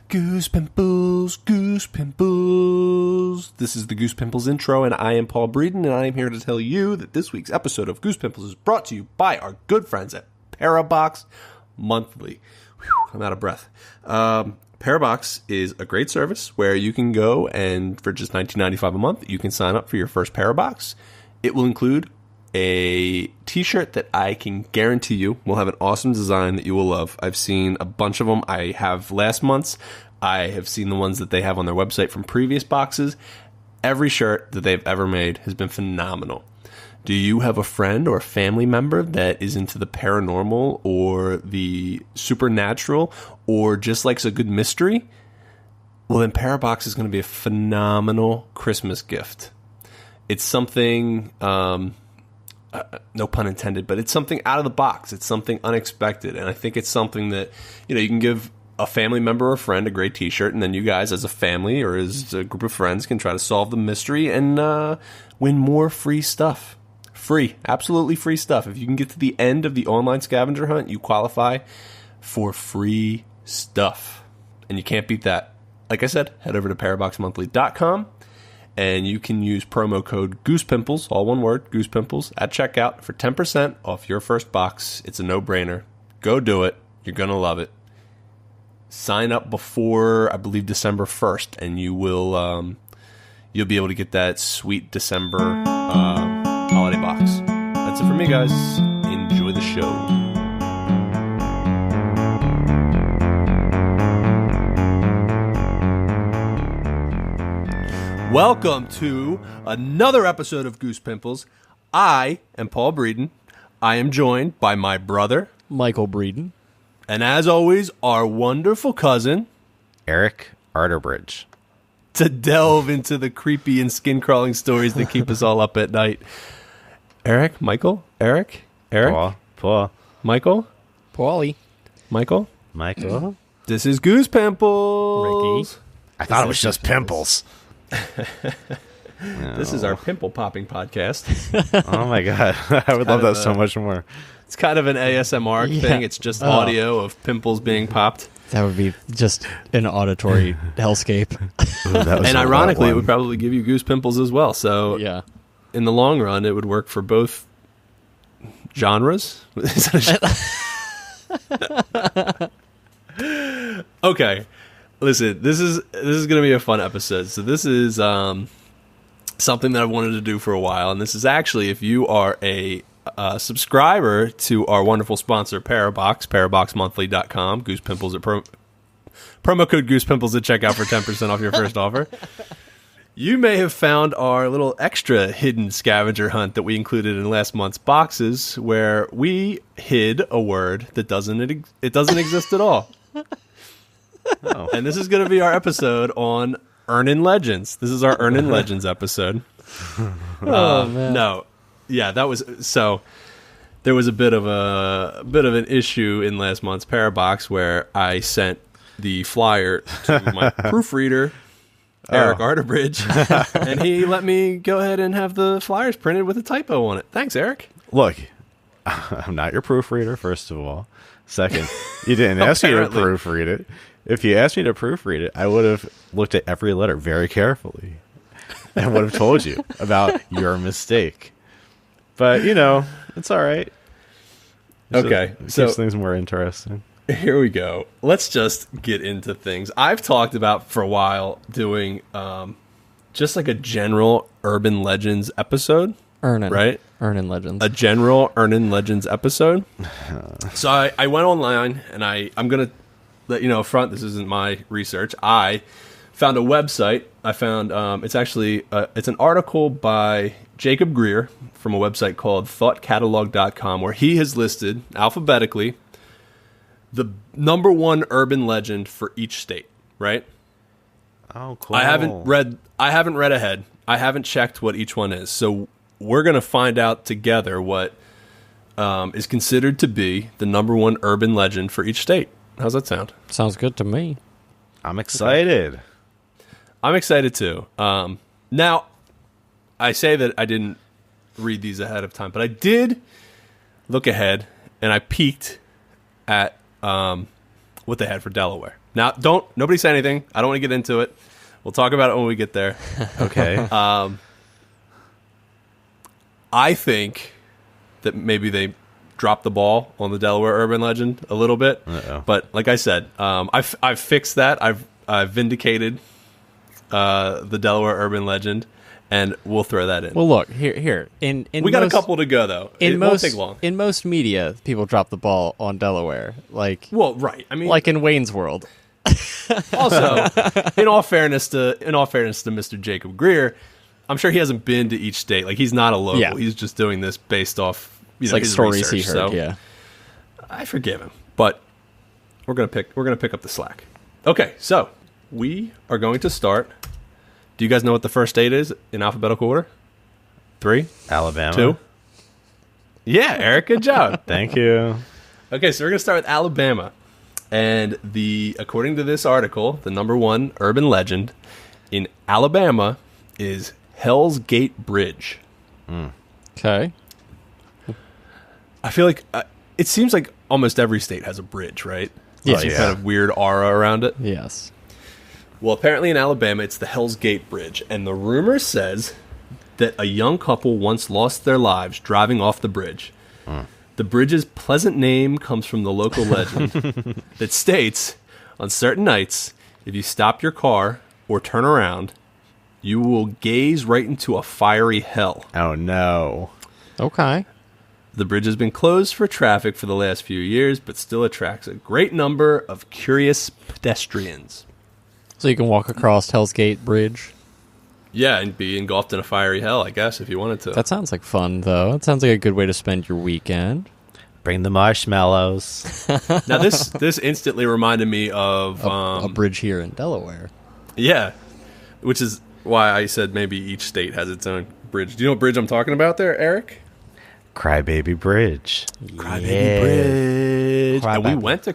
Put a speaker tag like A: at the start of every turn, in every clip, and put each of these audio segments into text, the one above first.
A: Goose Pimples, Goose Pimples. This is the Goose Pimples intro, and I am Paul Breeden, and I am here to tell you that this week's episode of Goose Pimples is brought to you by our good friends at Parabox Monthly. Whew, I'm out of breath. Parabox is a great service where you can go and for just $19.95 a month, you can sign up for your first Parabox. It will include a t-shirt that I can guarantee you will have an awesome design that you will love. I've seen a bunch of them. I have last month's. I have seen the ones that they have on their website from previous boxes. Every shirt that they've ever made has been phenomenal. Do you have a friend or a family member that is into the paranormal or the supernatural or just likes a good mystery? Well, then Parabox is going to be a phenomenal Christmas gift. It's something... no pun intended, but it's something out of the box. It's something unexpected. And I think it's something that, you can give a family member or a friend a great t-shirt, and then you guys as a family or as a group of friends can try to solve the mystery and win more free stuff. Free. Absolutely free stuff. If you can get to the end of the online scavenger hunt, you qualify for free stuff. And you can't beat that. Like I said, head over to paraboxmonthly.com. And you can use promo code GoosePimples, all one word, GoosePimples, at checkout for 10% off your first box. It's a no-brainer. Go do it. You're going to love it. Sign up before, I believe, December 1st, and you will, you'll be able to get that sweet December holiday box. That's it for me, guys. Enjoy the show. Welcome to another episode of Goose Pimples. I am Paul Breeden. I am joined by my brother,
B: Michael Breeden.
A: And as always, our wonderful cousin,
C: Eric Arterbridge.
A: To delve into the creepy and skin-crawling stories that keep us all up at night. Eric, Michael, Eric,
C: Paul,
A: Michael,
B: Paulie,
A: Michael. This is Goose Pimples.
B: Ricky.
C: I thought it was just Pimples.
A: This is our pimple popping podcast.
C: Oh my god, I would love that so much more.
A: It's kind of an ASMR thing. It's just audio of pimples being popped.
B: That would be just an auditory hellscape.
C: Ooh,
A: and ironically, it would probably give you goose pimples as well. So
B: yeah,
A: in the long run, it would work for both genres. Okay. Listen, this is going to be a fun episode. So this is something that I've wanted to do for a while, and this is actually if you are a subscriber to our wonderful sponsor Parabox, paraboxmonthly.com, Goose Pimples at promo code Goose Pimples at checkout for 10% off your first offer. You may have found our little extra hidden scavenger hunt that we included in last month's boxes, where we hid a word that doesn't exist at all. Oh. And this is going to be our episode on Earnin' Legends. This is our Earnin' Legends episode.
B: Man.
A: No, yeah, that was so. There was a bit of an issue in last month's Parabox where I sent the flyer to my proofreader, Eric Arterbridge, and he let me go ahead and have the flyers printed with a typo on it. Thanks, Eric.
C: Look, I'm not your proofreader, first of all. Second, you didn't ask me to proofread it. If you asked me to proofread it, I would have looked at every letter very carefully and would have told you about your mistake. But, it's all right.
A: Okay.
C: It keeps things more interesting.
A: Here we go. Let's just get into things. I've talked about for a while doing just like a general urban legends episode. Right?
B: Earnin' Legends.
A: A general Earnin' Legends episode. So I went online, and I'm going to let you know up front, this isn't my research. I found a website. I found, it's actually, it's an article by Jacob Greer from a website called thoughtcatalog.com, where he has listed alphabetically the number one urban legend for each state, right?
C: Oh, cool.
A: I haven't read ahead. I haven't checked what each one is. So we're going to find out together what is considered to be the number one urban legend for each state. How's that sound?
B: Sounds good to me.
C: I'm excited.
A: I'm excited too. Now, I say that I didn't read these ahead of time, but I did look ahead, and I peeked at what they had for Delaware. Now, nobody say anything. I don't want to get into it. We'll talk about it when we get there.
C: Okay.
A: I think that maybe they dropped the ball on the Delaware urban legend a little bit.
C: Uh-oh. But
A: like I said, I've fixed that. I've vindicated the Delaware urban legend, and we'll throw that in.
B: Well, look here.
A: We got a couple to go though. It won't take long.
B: In most media, people drop the ball on Delaware.
A: Well, right. I mean,
B: like in Wayne's World.
A: Also, in all fairness to Mr. Jacob Greer, I'm sure he hasn't been to each state. Like, he's not a local.
B: Yeah.
A: He's just doing this based off
B: It's like
A: his
B: stories
A: research.
B: he heard.
A: So
B: Yeah.
A: I forgive him, but we're gonna pick up the slack. Okay, so we are going to start. Do you guys know what the first state is in alphabetical order? 3,
C: Alabama.
A: 2. Yeah, Eric, good job.
C: Thank you.
A: Okay, so we're gonna start with Alabama, and according to this article, the number one urban legend in Alabama is Hell's Gate Bridge.
B: Okay.
A: I feel like it seems like almost every state has a bridge, right?
B: Yeah.
A: Some kind of weird aura around it.
B: Yes.
A: Well, apparently in Alabama, it's the Hell's Gate Bridge, and the rumor says that a young couple once lost their lives driving off the bridge. The bridge's pleasant name comes from the local legend that states, on certain nights, if you stop your car or turn around, you will gaze right into a fiery hell.
C: Oh, no.
B: Okay.
A: The bridge has been closed for traffic for the last few years, but still attracts a great number of curious pedestrians.
B: So you can walk across Hell's Gate Bridge.
A: Yeah, and be engulfed in a fiery hell, I guess, if you wanted to.
B: That sounds like fun, though. It sounds like a good way to spend your weekend.
C: Bring the marshmallows.
A: Now, this instantly reminded me of...
B: A bridge here in Delaware.
A: Yeah, which is why I said maybe each state has its own bridge. Do you know what bridge I'm talking about there, Eric?
C: Crybaby Bridge.
A: Crybaby Bridge. And we went to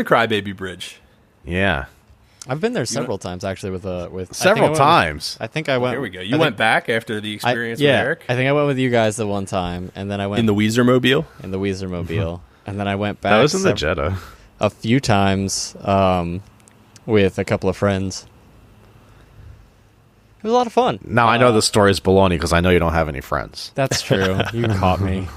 A: Crybaby Bridge.
C: Yeah.
B: I've been there several times, actually, with
C: Several times.
B: I think I went...
A: Here we go. You went back after the experience with
B: yeah,
A: Eric?
B: I think I went with you guys the one time, and then I went...
A: In the Weezermobile?
B: In the Weezermobile. And then I went back...
C: That was in the Jetta.
B: A few times with a couple of friends. It was a lot of fun.
C: Now, I know the story's baloney because I know you don't have any friends.
B: That's true. You caught me.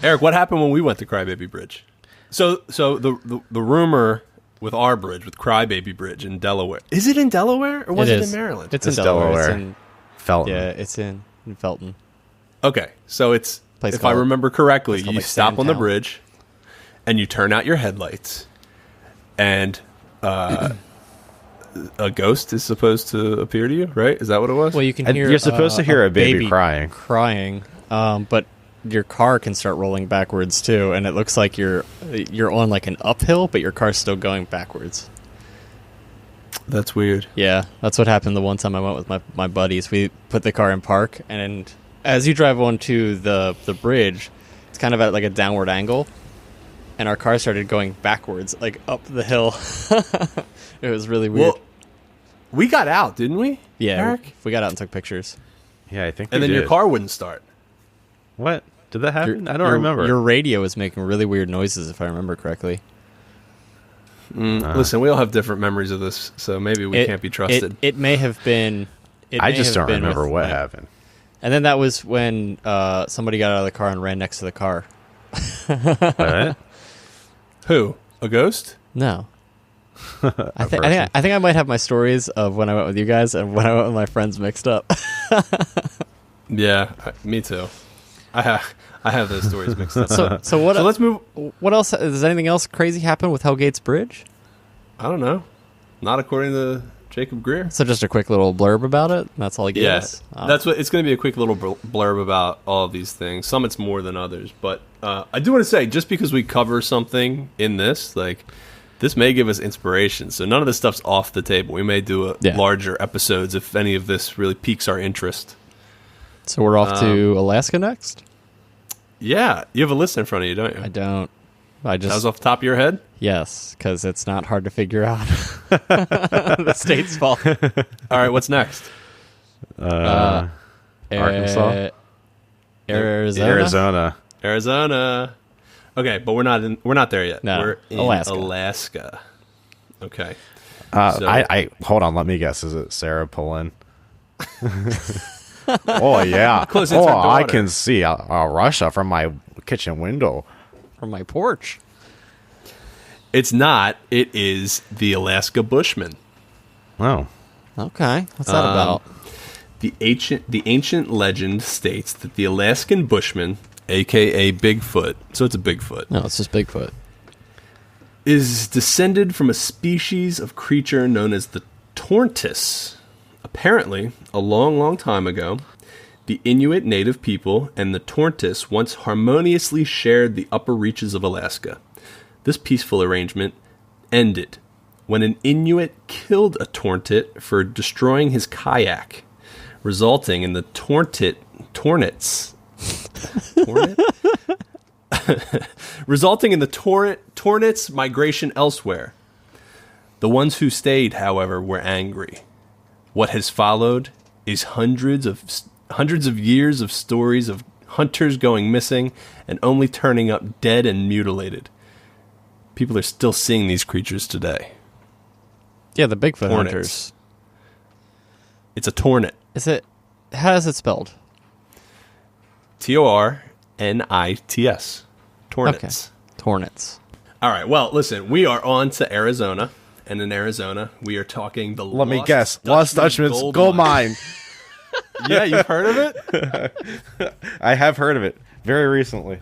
A: Eric, what happened when we went to Crybaby Bridge? So the rumor with our bridge, with Crybaby Bridge in Delaware, is it in Delaware or was it in Maryland?
B: It's in Delaware. It's in
C: Felton.
B: Yeah, it's in Felton.
A: Okay, so it's, if I remember correctly, you stop on the bridge and you turn out your headlights, and a ghost is supposed to appear to you, right? Is that what it was?
B: Well, you can
C: And
B: hear.
C: you're supposed to hear a baby
B: crying, but your car can start rolling backwards too, and it looks like you're on like an uphill, but your car's still going backwards.
A: That's weird.
B: Yeah, that's what happened the one time I went with my buddies. We put the car in park, and as you drive onto the bridge, it's kind of at like a downward angle, and our car started going backwards, like up the hill. It was really weird.
A: Well, we got out, didn't we?
B: Yeah,
A: Eric?
B: we got out and took pictures.
C: Yeah, I think
A: And then
C: did.
A: your car wouldn't start.
C: What? Did that happen? I don't remember.
B: Your radio was making really weird noises, if I remember correctly.
A: Listen, we all have different memories of this, so maybe we can't be trusted.
B: It may have been...
C: I just don't remember what happened.
B: And then that was when somebody got out of the car and ran next to the car.
C: What?
A: Who? A ghost?
B: No. I think I might have my stories of when I went with you guys and when I went with my friends mixed up.
A: Yeah, me too. I have those stories mixed up.
B: So
A: let's move.
B: What else? Does anything else crazy happen with Hellgate's Bridge?
A: I don't know. Not according to Jacob Greer.
B: So just a quick little blurb about it. That's all he gave us.
A: That's what it's going to be. A quick little blurb about all of these things. Some it's more than others, but I do want to say, just because we cover something in this, like, this may give us inspiration. So none of this stuff's off the table. We may do larger episodes if any of this really piques our interest.
B: So we're off to Alaska next?
A: Yeah. You have a list in front of you, don't you?
B: I don't. That
A: was off the top of your head?
B: Yes, because it's not hard to figure out. The state's fault.
A: All right, what's next?
C: Arkansas?
B: Arizona.
C: Arizona.
A: Okay, but we're not there yet.
B: No,
A: we're in Alaska. Okay.
C: I hold on. Let me guess. Is it Sarah Palin? Oh yeah.
A: Close,
C: oh,
A: her
C: I
A: daughter.
C: can see Russia from my kitchen window.
B: From my porch.
A: It's not. It is the Alaska Bushman.
C: Oh.
B: Okay. What's that about?
A: The ancient legend states that the Alaskan Bushman, a.k.a. Bigfoot, so it's a Bigfoot,
B: No, it's just Bigfoot.
A: is descended from a species of creature known as the tortoise. Apparently, a long, long time ago, the Inuit native people and the tortoise once harmoniously shared the upper reaches of Alaska. This peaceful arrangement ended when an Inuit killed a tortoise for destroying his kayak, resulting in the tortoise migration elsewhere. The ones who stayed, however, were angry. What has followed is hundreds of years of stories of hunters going missing and only turning up dead and mutilated. People are still seeing these creatures today.
B: Yeah, the Bigfoot
A: Tornits.
B: hunters.
A: It's a tornit.
B: Is it? How is it spelled?
A: Tornits. Tornits.
B: Okay. Tornits.
A: All right. Well, listen, we are on to Arizona. And in Arizona, we are talking the
C: Let me guess. Lost Dutchman's gold mine.
A: Yeah, you've heard of it?
C: I have heard of it very recently.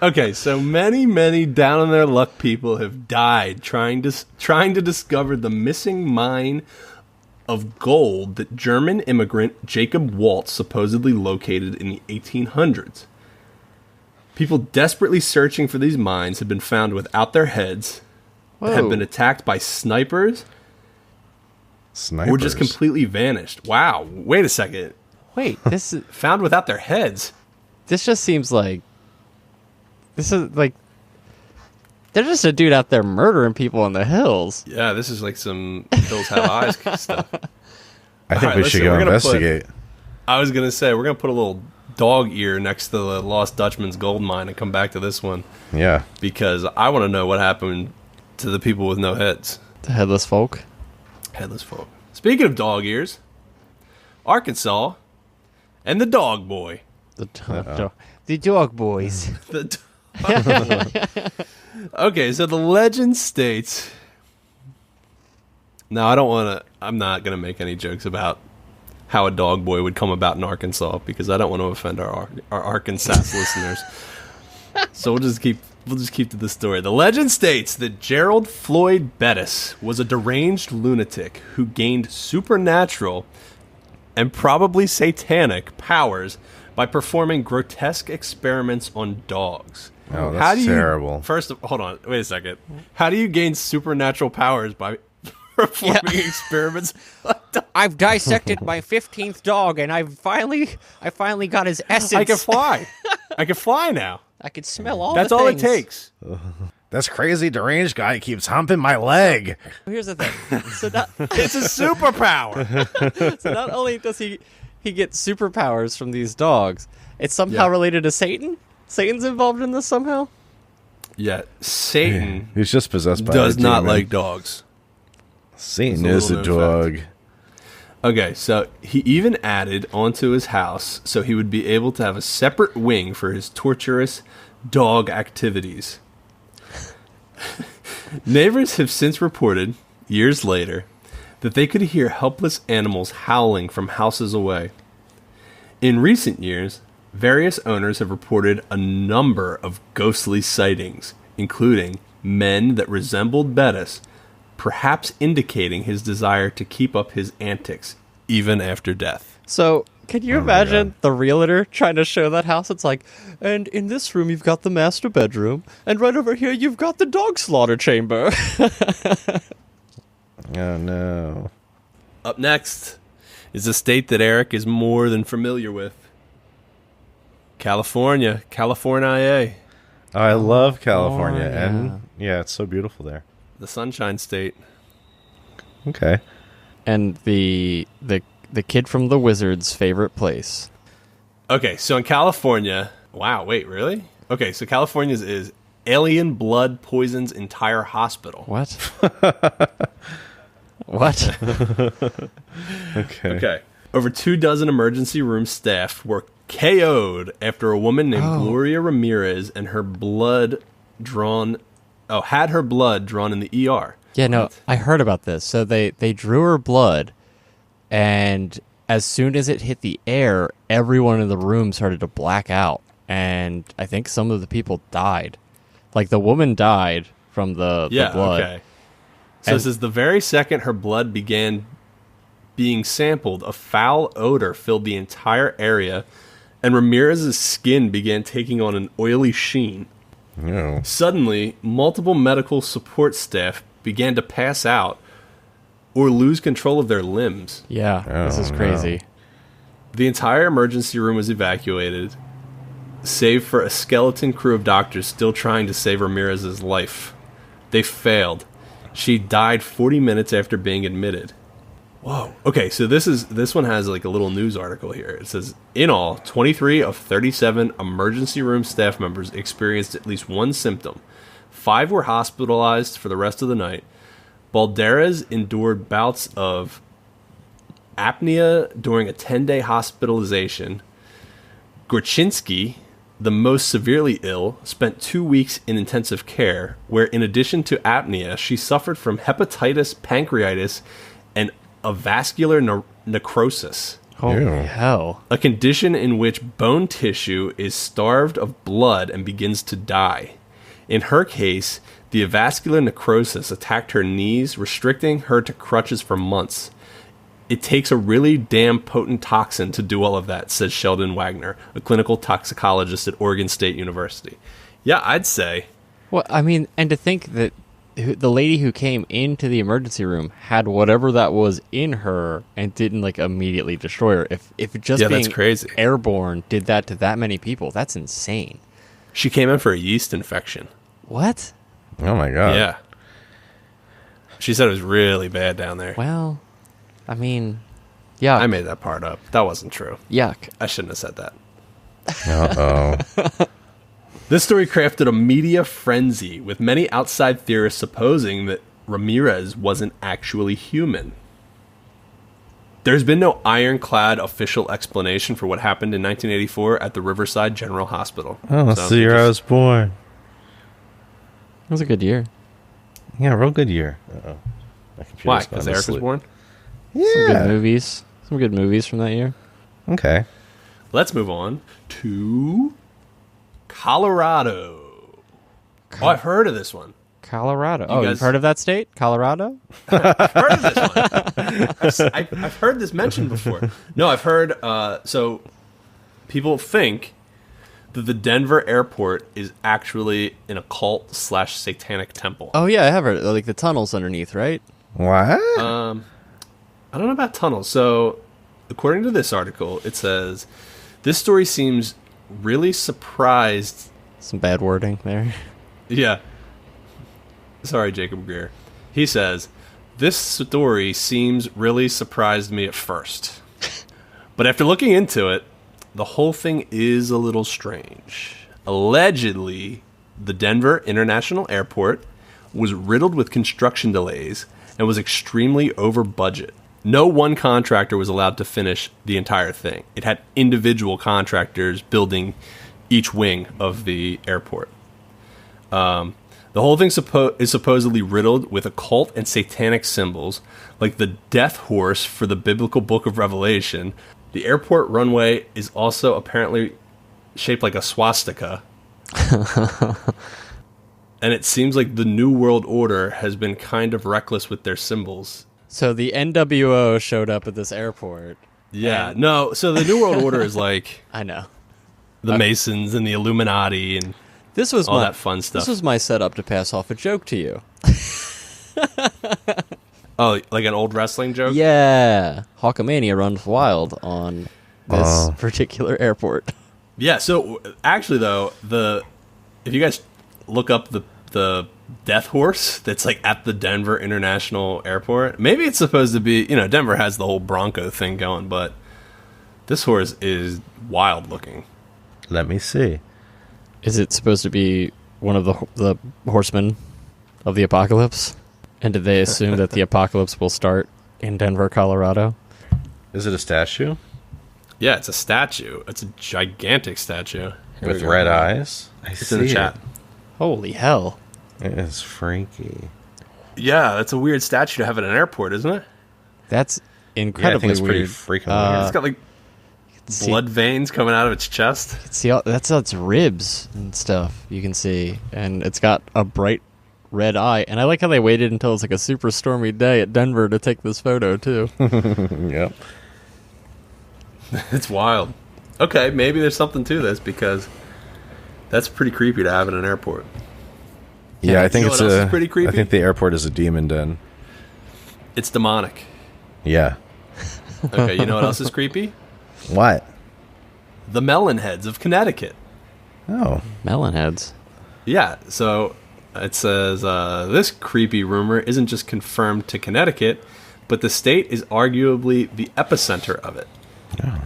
A: Okay, so many down on their luck people have died trying to discover the missing mine of gold that German immigrant Jacob Waltz supposedly located in the 1800s. People desperately searching for these mines have been found without their heads, have been attacked by snipers, or just completely vanished. Wow, wait a second.
B: Wait, this is
A: Found without their heads?
B: this just seems like this is like they're just a dude out there murdering people in the hills.
A: Yeah, this is like some Hills Have Eyes stuff.
C: I think
A: All right,
C: we should go investigate.
A: I was going to say, we're going to put a little dog ear next to the Lost Dutchman's gold mine and come back to this one.
C: Yeah.
A: Because I want to know what happened to the people with no heads.
B: The headless folk.
A: Headless folk. Speaking of dog ears, Arkansas and the dog boy.
B: The dog boys.
A: Okay, so the legend states... Now, I'm not going to make any jokes about how a dog boy would come about in Arkansas because I don't want to offend our Arkansas listeners. So we'll just keep to the story. The legend states that Gerald Floyd Bettis was a deranged lunatic who gained supernatural and probably satanic powers by performing grotesque experiments on dogs.
C: Oh, that's terrible.
A: Hold on, wait a second. How do you gain supernatural powers by performing experiments?
B: I've dissected my 15th dog, and I finally got his essence.
A: I can fly. I can fly now.
B: I can smell all.
A: That's
B: the
A: all
B: things.
A: it takes.
C: This crazy deranged guy keeps humping my leg.
B: Here's the thing. So
A: It's a superpower.
B: so not only does he get superpowers from these dogs, it's somehow related to Satan. Satan's involved in this somehow.
A: Yeah, Satan
C: He's just possessed by
A: does
C: a
A: not
C: demon.
A: like dogs.
C: Satan
A: It's
C: is
A: a
C: a
A: little known
C: dog.
A: Okay, so he even added onto his house so he would be able to have a separate wing for his torturous dog activities. Neighbors have since reported, years later, that they could hear helpless animals howling from houses away. In recent years, various owners have reported a number of ghostly sightings, including men that resembled Bettis, perhaps indicating his desire to keep up his antics even after death.
B: So, can you imagine the realtor trying to show that house? It's like, and in this room you've got the master bedroom, and right over here you've got the dog slaughter chamber.
C: Oh, no.
A: Up next is a state that Eric is more than familiar with. California. California.
C: I love California,
B: yeah.
C: and yeah, it's so beautiful there.
A: The Sunshine State.
C: Okay.
B: And the kid from The Wizard's favorite place.
A: Okay, so in California, Wow, wait, really? Okay, so California's is alien blood poisons entire hospital.
B: What? What?
C: Okay.
A: Over 24 emergency room staff were KO'd after a woman named Gloria Ramirez and her blood drawn... Oh, had her blood drawn in the ER.
B: Yeah, no, I heard about this. So they drew her blood, and as soon as it hit the air, everyone in the room started to black out. And I think some of the people died. Like, the woman died from the blood.
A: Okay. So this is the very second her blood began being sampled, a foul odor filled the entire area, and Ramirez's skin began taking on an oily sheen.
C: No.
A: Suddenly, multiple medical support staff began to pass out or lose control of their limbs.
B: Yeah, this is crazy.
A: The entire emergency room was evacuated, save for a skeleton crew of doctors still trying to save Ramirez's life. They failed. She died 40 minutes after being admitted. Whoa. Okay, so this one has like a little news article here. It says, in all, 23 of 37 emergency room staff members experienced at least one symptom. 5 were hospitalized for the rest of the night. Balderas endured bouts of apnea during a 10-day hospitalization. Gorchinsky, the most severely ill, spent 2 weeks in intensive care, where in addition to apnea, she suffered from hepatitis, pancreatitis, and a vascular necrosis.
B: Holy hell.
A: A condition in which bone tissue is starved of blood and begins to die. In her case, the avascular necrosis attacked her knees, restricting her to crutches for months. It takes a really damn potent toxin to do all of that, says Sheldon Wagner, a clinical toxicologist at Oregon State University. Yeah, I'd say.
B: Well, I mean, and to think that the lady who came into the emergency room had whatever that was in her and didn't like immediately destroy her. If just being
A: that's crazy.
B: Airborne did that to that many people, that's insane.
A: She came in for a yeast infection.
B: What?
C: Oh my god.
A: Yeah. She said it was really bad down there.
B: Well, I mean, yuck.
A: I made that part up. That wasn't true.
B: Yuck.
A: I shouldn't have said that.
C: Uh-oh.
A: This story crafted a media frenzy, with many outside theorists supposing that Ramirez wasn't actually human. There's been no ironclad official explanation for what happened in 1984 at the Riverside General Hospital.
C: Oh, that's the year I was born.
B: It was a good year.
C: Yeah, real good year. Uh-oh.
A: Why? Because Eric was born?
C: Yeah.
B: Some good movies. Some good movies from that year.
C: Okay.
A: Let's move on to Colorado. Oh, I've heard of this one.
B: Colorado.
A: You guys-
B: you've heard of that state? Colorado?
A: I've heard of this one. I've heard this mentioned before. No, I've heard. So people think that the Denver airport is actually an occult/satanic temple.
B: Oh, yeah, I have heard. Like the tunnels underneath, right?
C: What?
A: I don't know about tunnels. So, according to this article, it says this story seems really surprised.
B: Some bad wording there.
A: Yeah. Sorry, Jacob Greer. He says, this story seems really surprised me at first. But after looking into it, the whole thing is a little strange. Allegedly, the Denver International Airport was riddled with construction delays and was extremely over budget. No one contractor was allowed to finish the entire thing. It had individual contractors building each wing of the airport. The whole thing is supposedly riddled with occult and satanic symbols, like the death horse for the biblical book of Revelation. The airport runway is also apparently shaped like a swastika. And it seems like the New World Order has been kind of reckless with their symbols.
B: So the NWO showed up at this airport.
A: Yeah, no, so the New World Order is like
B: I know.
A: the Masons and the Illuminati and
B: This was
A: all that fun stuff.
B: This was my setup to pass off a joke to you.
A: Oh, like an old wrestling joke?
B: Yeah. Hawkamania runs wild on this particular airport.
A: Yeah, so actually though, if you guys look up the death horse that's like at the Denver International Airport, maybe it's supposed to be, Denver has the whole Bronco thing going, but this horse is wild looking.
C: Let me see.
B: Is it supposed to be one of the horsemen of the apocalypse? And did they assume that the apocalypse will start in Denver, Colorado?
C: Is it a statue?
A: Yeah, it's a statue. It's a gigantic statue.
C: With red eyes?
A: It's in the chat.
B: Holy hell.
C: It is freaky.
A: Yeah, that's a weird statue to have at an airport, isn't it?
B: That's incredibly
C: it's
B: weird.
C: pretty freaking weird.
A: It's got like blood veins coming out of its chest.
B: See, that's its ribs and stuff you can see. And it's got a bright red eye. And I like how they waited until it's like a super stormy day at Denver to take this photo, too.
C: Yep.
A: It's wild. Okay, maybe there's something to this because that's pretty creepy to have in an airport.
C: Yeah, I think
A: you know what else is pretty creepy?
C: I think the airport is a demon den.
A: It's demonic.
C: Yeah.
A: Okay, you know what else is creepy?
C: What?
A: The melon heads of Connecticut.
C: Oh.
B: Melon heads.
A: Yeah, so it says this creepy rumor isn't just confirmed to Connecticut, but the state is arguably the epicenter of it.
C: Oh.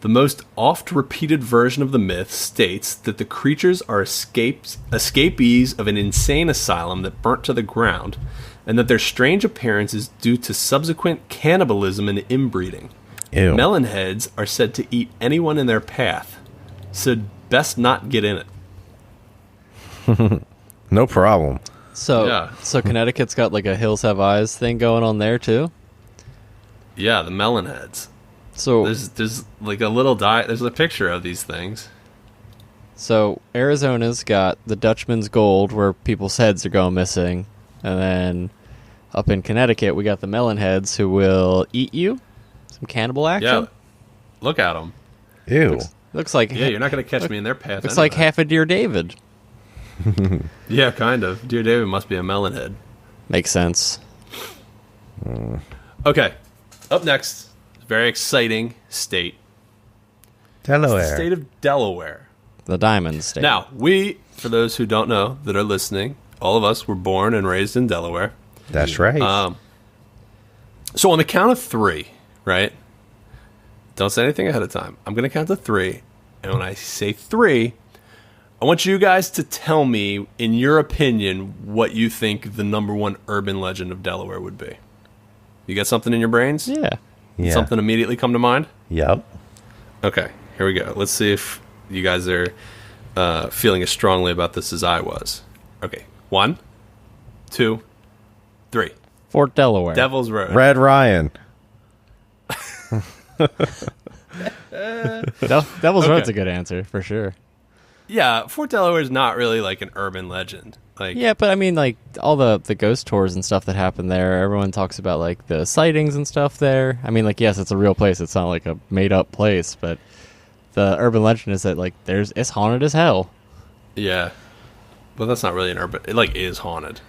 A: The most oft-repeated version of the myth states that the creatures are escapees of an insane asylum that burnt to the ground, and that their strange appearance is due to subsequent cannibalism and inbreeding.
C: Ew.
A: Melon heads are said to eat anyone in their path, so best not get in it.
C: No problem.
B: So Connecticut's got like a Hills Have Eyes thing going on there, too?
A: Yeah, the melon heads.
B: So
A: There's like a little there's a picture of these things.
B: So Arizona's got the Dutchman's Gold, where people's heads are going missing, and then up in Connecticut we got the melon heads who will eat you. Some cannibal action.
A: Yeah, look at them.
C: Ew.
B: Looks like
A: You're not gonna catch me in their path.
B: Looks like half a Dear David.
A: Yeah, kind of. Dear David must be a melon head.
B: Makes sense.
A: Okay, up next. Very exciting state.
C: Delaware.
A: It's the state of Delaware.
B: The Diamond State.
A: Now, for those who don't know that are listening, all of us were born and raised in Delaware.
C: That's right.
A: So on the count of 3, right? Don't say anything ahead of time. I'm going to count to 3. And when I say 3, I want you guys to tell me, in your opinion, what you think the number 1 urban legend of Delaware would be. You got something in your brains?
B: Yeah.
C: Yeah.
A: Something immediately come to mind?
C: Yep.
A: Okay, here we go. Let's see if you guys are feeling as strongly about this as I was. Okay, 1, 2, 3.
B: Fort Delaware.
A: Devil's Road.
C: Red Ryan.
B: Devil's Road's a good answer, for sure.
A: Yeah, Fort Delaware is not really like an urban legend. Like,
B: Yeah, but I mean, like, all the ghost tours and stuff that happen there, everyone talks about, like, the sightings and stuff there. I mean, like, yes, it's a real place. It's not, like, a made-up place, but the urban legend is that, like, it's haunted as hell.
A: yeah, but that's not really an urban. It like is haunted.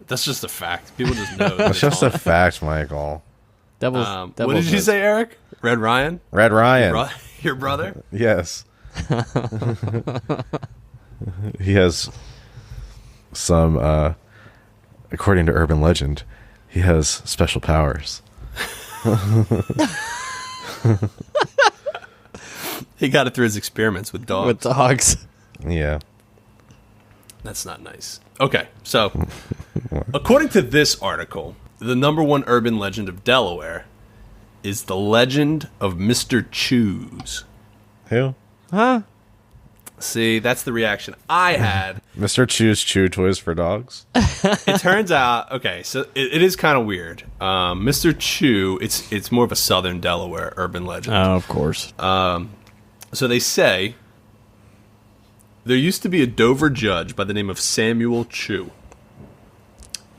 A: That's just a fact. People just know. That
C: That's just a fact, Michael.
B: Devil's
A: what did you
B: Road.
A: say, Eric? Red Ryan?
C: Red Ryan.
A: Your brother?
C: Yes. He has some, according to urban legend, he has special powers.
A: He got it through his experiments with dogs.
B: With dogs.
C: Yeah.
A: That's not nice. Okay, so according to this article, the number 1 urban legend of Delaware is the legend of Mr. Chews.
C: Who?
B: Huh?
A: See, that's the reaction I had.
C: Mr. Chew's Chew Toys for Dogs?
A: It turns out, okay, so it is kind of weird. Mr. Chew, it's more of a southern Delaware urban legend.
B: Oh, of course.
A: So they say there used to be a Dover judge by the name of Samuel Chew.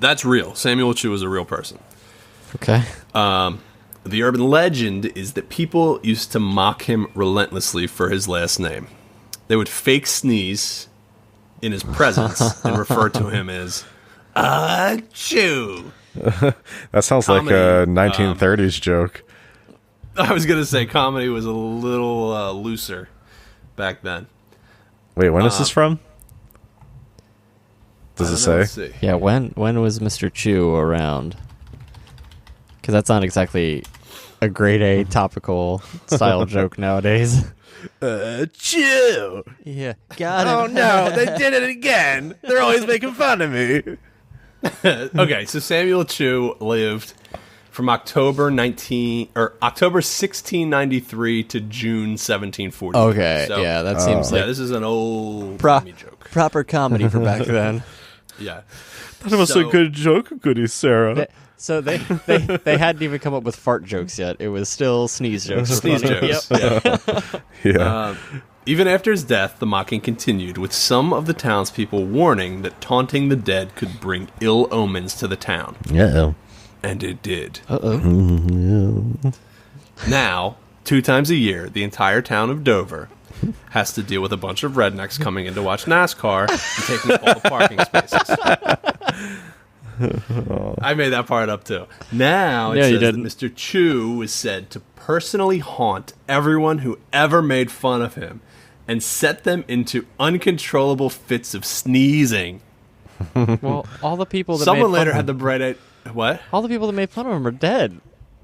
A: That's real. Samuel Chew is a real person.
B: Okay.
A: The urban legend is that people used to mock him relentlessly for his last name. They would fake sneeze in his presence and refer to him as Chew.
C: That sounds like a 1930s joke.
A: I was going to say comedy was a little looser back then.
C: Wait, when is this from? Does it
A: Let's
C: say?
A: see.
B: Yeah, when was Mr. Chew around? Because that's not exactly a grade A topical style joke nowadays.
C: Chew.
B: Yeah, got it.
C: Oh no, they did it again. They're always making fun of me.
A: Okay, so Samuel Chew lived from October 1693 to June 1740.
B: Okay,
A: So,
B: yeah, that seems
A: yeah,
B: like
A: this is an old
B: pro-
A: joke.
B: proper comedy for back then.
A: Yeah.
C: That was a good joke, Goody Sarah.
B: So they hadn't even come up with fart jokes yet. It was still sneeze jokes.
A: Sneeze jokes. Yep.
C: Yeah.
A: Even after his death, the mocking continued, with some of the townspeople warning that taunting the dead could bring ill omens to the town.
C: Yeah.
A: And it did.
B: Uh-oh.
A: Now, 2 times a year, the entire town of Dover has to deal with a bunch of rednecks coming in to watch NASCAR and taking up all the parking spaces. I made that part up, too. Now, it says that Mr. Chew is said to personally haunt everyone who ever made fun of him and set them into uncontrollable fits of sneezing.
B: Well, all the people that
A: Someone
B: made fun
A: later
B: of
A: had
B: him,
A: the bright idea. What?
B: all the people that made fun of him are dead,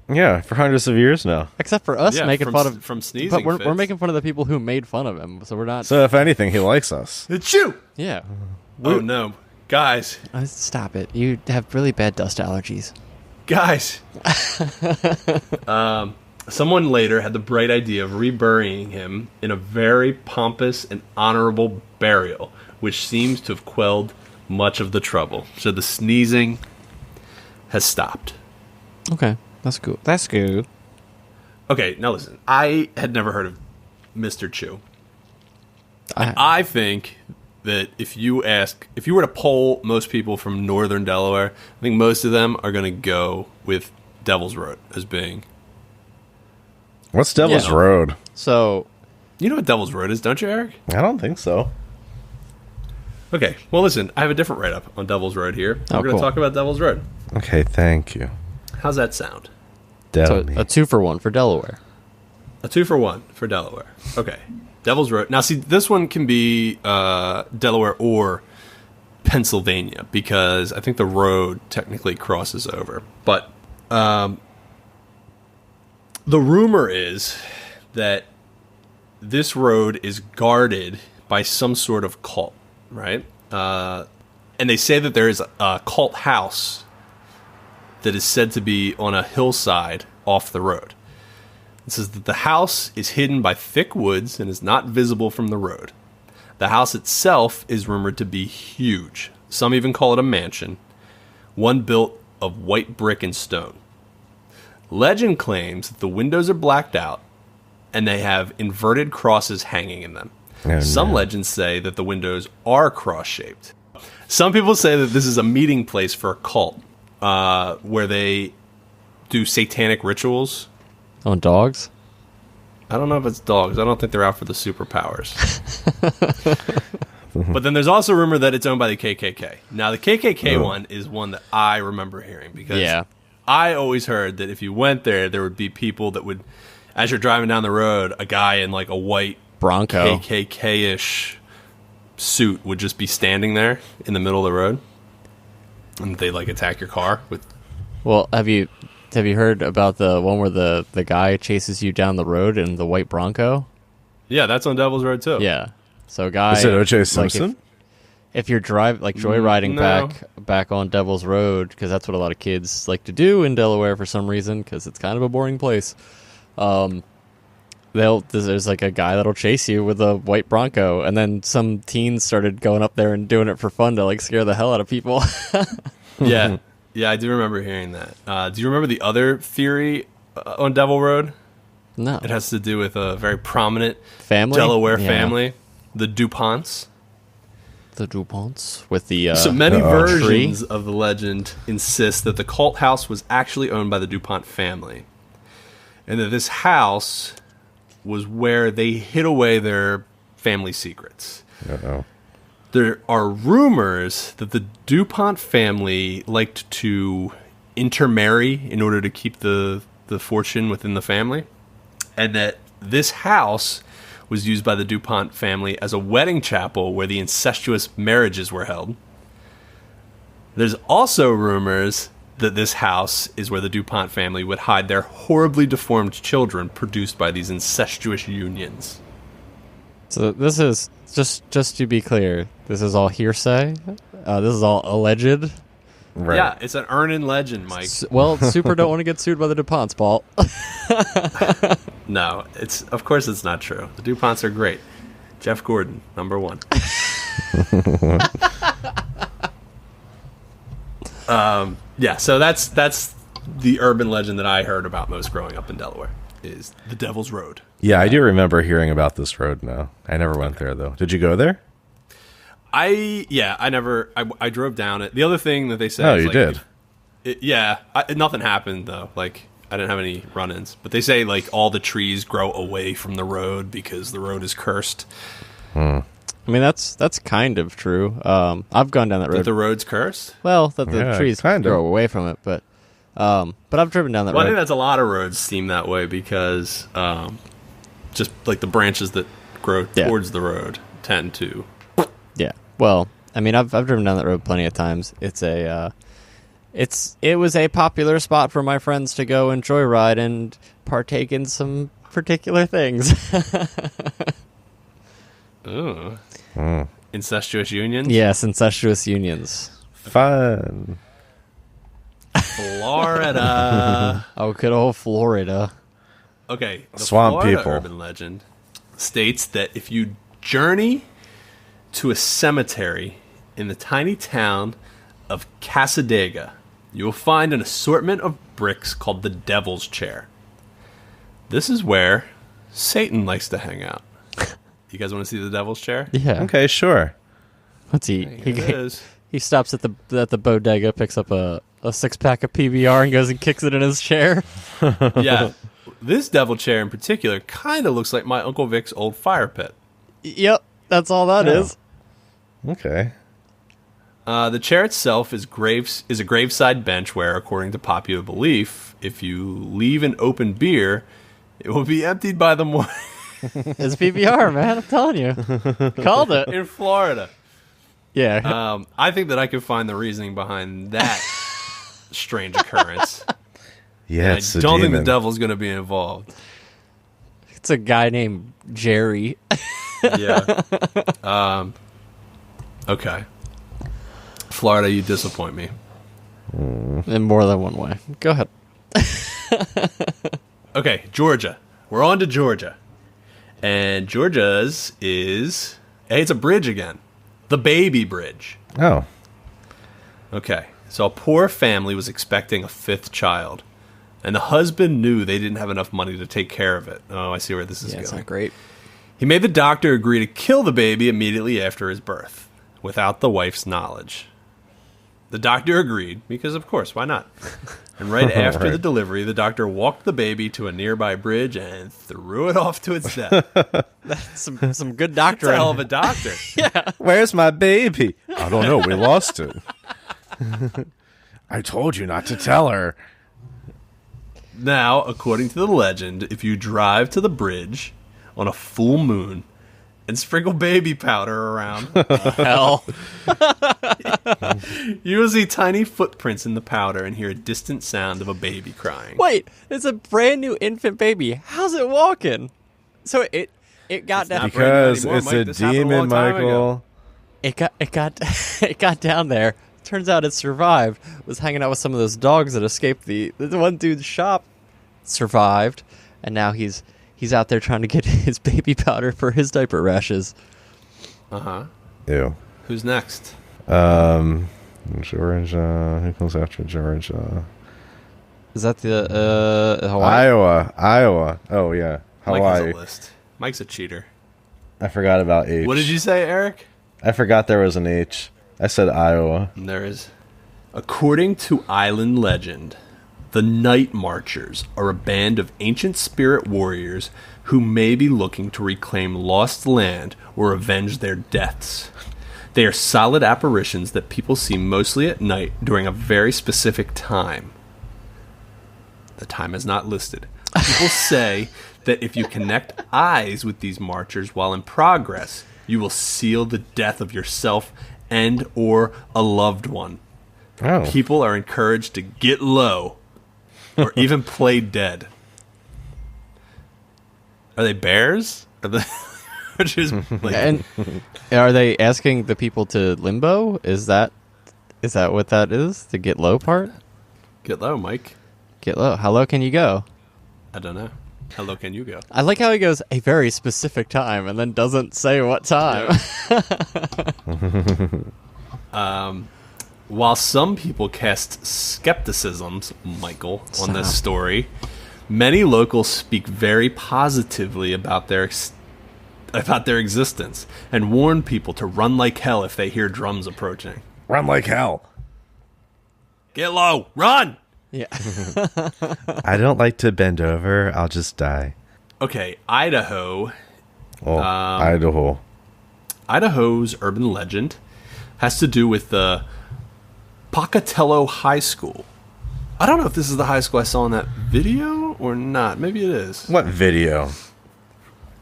C: Yeah, for hundreds of years now.
B: except for us making fun of
A: from sneezing.
B: But we're
A: fits.
B: making fun of the people who made fun of him, so we're not.
C: So if anything, he likes us.
A: It's Chew.
B: Yeah.
A: Oh no, guys.
B: Stop it. You have really bad dust allergies.
A: Guys. Someone later had the bright idea of reburying him in a very pompous and honorable burial, which seems to have quelled much of the trouble. So the sneezing has stopped.
B: Okay. That's cool. That's cool.
A: Okay, now listen. I had never heard of Mr. Chew. I think that if you were to poll most people from northern Delaware, I think most of them are going to go with Devil's Road as being.
C: What's Devil's
B: Yeah.
C: Road?
B: So,
A: You know what Devil's Road is, don't you, Eric?
C: I don't think so.
A: Okay, well, listen, I have a different write-up on Devil's Road here.
B: Oh,
A: We're going to
B: cool.
A: talk about Devil's Road.
C: Okay, thank you.
A: How's that sound?
C: Tell
B: a
C: me.
B: 2-for-1 for Delaware.
A: A 2-for-1 for Delaware. Okay. Devil's Road. Now, see, this one can be Delaware or Pennsylvania because I think the road technically crosses over. But the rumor is that this road is guarded by some sort of cult, right? And they say that there is a cult house that is said to be on a hillside off the road. It says that the house is hidden by thick woods and is not visible from the road. The house itself is rumored to be huge. Some even call it a mansion, one built of white brick and stone. Legend claims that the windows are blacked out and they have inverted crosses hanging in them.
C: Oh,
A: Some
C: no.
A: legends say that the windows are cross-shaped. Some people say that this is a meeting place for a cult where they do satanic rituals.
B: On dogs?
A: I don't know if it's dogs. I don't think they're out for the superpowers. But then there's also rumor that it's owned by the KKK. Now, the KKK one is one that I remember hearing because
B: Yeah.
A: I always heard that if you went there, there would be people that would, as you're driving down the road, a guy in like a white
B: Bronco.
A: KKK-ish suit would just be standing there in the middle of the road. And they like attack your car with...
B: Well, have you heard about the one where the guy chases you down the road in the white Bronco?
A: Yeah, that's on Devil's Road too.
B: Yeah. So guy
C: Is it O.J.
B: like,
C: Simpson?
B: if you're joyriding
A: No.
B: back on Devil's Road, because that's what a lot of kids like to do in Delaware for some reason, because it's kind of a boring place. There's like a guy that'll chase you with a white Bronco, and then some teens started going up there and doing it for fun to like scare the hell out of people.
A: Yeah. Yeah, I do remember hearing that. Do you remember the other theory on Devil Road?
B: No.
A: It has to do with a very prominent
B: Family?
A: Delaware
B: Yeah.
A: family, the DuPonts.
B: The DuPonts with the
A: So many versions
B: tree.
A: of the legend insist that the cult house was actually owned by the DuPont family, and that this house was where they hid away their family secrets.
C: Uh-oh.
A: There are rumors that the DuPont family liked to intermarry in order to keep the fortune within the family, and that this house was used by the DuPont family as a wedding chapel where the incestuous marriages were held. There's also rumors that this house is where the DuPont family would hide their horribly deformed children produced by these incestuous unions.
B: So this is just to be clear. This is all hearsay. This is all alleged.
C: Right.
A: Yeah, it's an earning legend, Mike.
B: Well, Super don't want to get sued by the DuPonts, Paul.
A: No, of course it's not true. The DuPonts are great. Jeff Gordon, number 1. Yeah, so that's the urban legend that I heard about most growing up in Delaware is the Devil's Road.
C: Yeah, I do remember hearing about this road now. I never went there, though. Did you go there?
A: I drove down it. The other thing that they say
C: Oh,
A: is
C: you
A: like,
C: did?
A: nothing happened, though. Like, I didn't have any run-ins. But they say, like, all the trees grow away from the road because the road is cursed.
B: I mean, that's kind of true. I've gone down that road.
A: That the road's cursed?
B: Well, that the trees
C: kind of
B: grow away from it, but I've driven down that road.
A: I think that's a lot of roads seem that way because just like the branches that grow towards the road tend to.
B: Yeah. Well, I mean, I've driven down that road plenty of times. It was a popular spot for my friends to go and joyride and partake in some particular things.
A: Ooh. Incestuous unions?
B: Yes, incestuous unions.
C: Fun.
A: Florida.
B: Oh, good old Florida.
A: Okay. The
C: Swamp
A: Florida
C: people.
A: urban legend states that if you journey to a cemetery in the tiny town of Casadega, you will find an assortment of bricks called the Devil's Chair. This is where Satan likes to hang out. You guys want to see the Devil's Chair?
B: Yeah.
C: Okay, sure.
B: What's he?
A: Here it is.
B: He stops at the bodega, picks up a 6-pack of PBR, and goes and kicks it in his chair.
A: Yeah. This devil chair in particular kind of looks like my Uncle Vic's old fire pit.
B: Yep, that's all that is.
C: Okay.
A: The chair itself is a graveside bench where, according to popular belief, if you leave an open beer, it will be emptied by the morning.
B: It's PBR, man. I'm telling you. Called it.
A: In Florida.
B: Yeah.
A: I think that I could find the reasoning behind that strange occurrence.
C: Yeah,
A: I
C: it's a
A: don't think the
C: demon.
A: devil's going to be involved.
B: It's a guy named Jerry.
A: Yeah. Okay. Florida, you disappoint me.
B: In more than one way. Go ahead.
A: Okay, Georgia. We're on to Georgia. And Georgia's is... Hey, it's a bridge again. The Baby Bridge.
C: Oh.
A: Okay, so a poor family was expecting a 5th child. And the husband knew they didn't have enough money to take care of it. Oh, I see where this is
B: Yeah, it's
A: going.
B: not great.
A: He made the doctor agree to kill the baby immediately after his birth, without the wife's knowledge. The doctor agreed, because of course, why not? And right after
C: Right.
A: the delivery, the doctor walked the baby to a nearby bridge and threw it off to its death.
B: That's some good doctor.
A: That's a hell of a doctor.
C: Where's my baby? I don't know. We lost it. I told you not to tell her.
A: Now, according to the legend, if you drive to the bridge on a full moon and sprinkle baby powder around,
B: Hell.
A: you will see tiny footprints in the powder and hear a distant sound of a baby crying.
B: Wait, it's a brand new infant baby. How's it walking? So it got down.
A: not brand new
C: Because
A: anymore,
C: it's
A: Mike.
C: a
A: This happened a long
C: demon,
A: time
C: Michael.
A: ago.
B: It got it got down there. Turns out it survived. Was hanging out with some of those dogs that escaped the one dude's shop. Survived, and now he's out there trying to get his baby powder for his diaper rashes.
A: Uh-huh.
C: Ew.
A: Who's next?
C: Georgia. Who comes after Georgia?
B: Is that the Hawaii?
C: Iowa. Oh, yeah.
A: Mike has
C: Hawaii.
A: a list. Mike's a cheater.
C: I forgot about H.
A: What did you say, Eric?
C: I forgot there was an H. I said Iowa.
A: And there is. According to island legend, the Night Marchers are a band of ancient spirit warriors who may be looking to reclaim lost land or avenge their deaths. They are solid apparitions that people see mostly at night during a very specific time. The time is not listed. People say that if you connect eyes with these marchers while in progress, you will seal the death of yourself and or a loved one.
C: Oh.
A: People are encouraged to get low or even play dead. Are they bears? Are they which is like,
B: And are they asking the people to limbo? Is that what that is? The get low part?
A: get low, Mike.
B: Get low. How low can you go?
A: I don't know. How low can you go?
B: I like how he goes a very specific time and then doesn't say what time.
A: While some people cast skepticisms, Michael, on this story, many locals speak very positively about their existence and warn people to run like hell if they hear drums approaching.
C: Run like hell.
A: Get low, run!
B: Yeah.
C: I don't like to bend over. I'll just die.
A: Okay, Idaho.
C: Oh, Idaho.
A: Idaho's urban legend has to do with the Pocatello High School. I don't know if this is the high school I saw in that video or not. Maybe it is.
C: What video?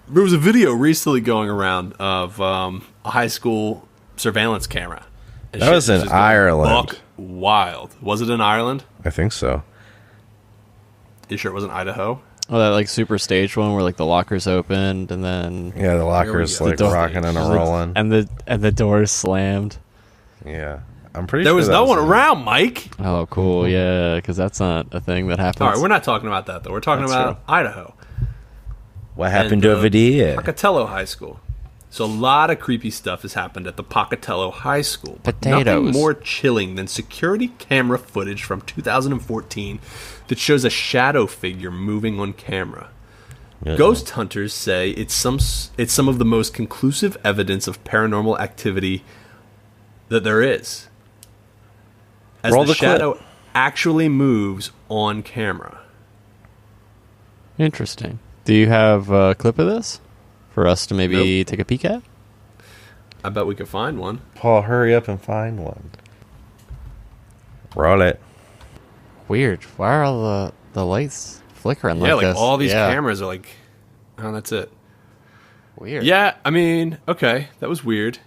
A: There was a video recently going around of a high school surveillance camera. And
C: That was in
A: just going
C: Ireland.
A: buck wild. Was it in Ireland?
C: I think so.
A: You sure it wasn't Idaho?
B: Oh, that like super stage one where like the lockers opened and then
C: Yeah, the locker's
A: go.
C: like
A: The door-
C: rocking and a rolling.
B: and the doors slammed.
C: Yeah, I'm pretty
A: There
C: sure
A: was
C: that
A: no one
C: it.
A: around, Mike.
B: Oh, cool. Yeah, because that's not a thing that happens.
A: All right, we're not talking about that, though. We're talking
B: That's
A: about Idaho.
C: What happened
A: And
C: to
A: the
C: over there?
A: Pocatello High School. So a lot of creepy stuff has happened at the Pocatello High School. But nothing
B: Potatoes.
A: more chilling than security camera footage from 2014 that shows a shadow figure moving on camera. Ghost hunters say it's some of the most conclusive evidence of paranormal activity that there is, as
C: Roll
A: the
C: the clip.
A: shadow actually moves on camera.
B: Interesting. Do you have a clip of this for us to maybe take a peek at?
A: I bet we could find one.
C: Paul, hurry up and find one. Roll it.
B: Weird. Why are all the lights flickering
A: Yeah,
B: like
A: like
B: this?
A: all these
B: Yeah.
A: cameras are like, oh, that's it.
B: Weird.
A: Yeah, I mean, okay, that was weird.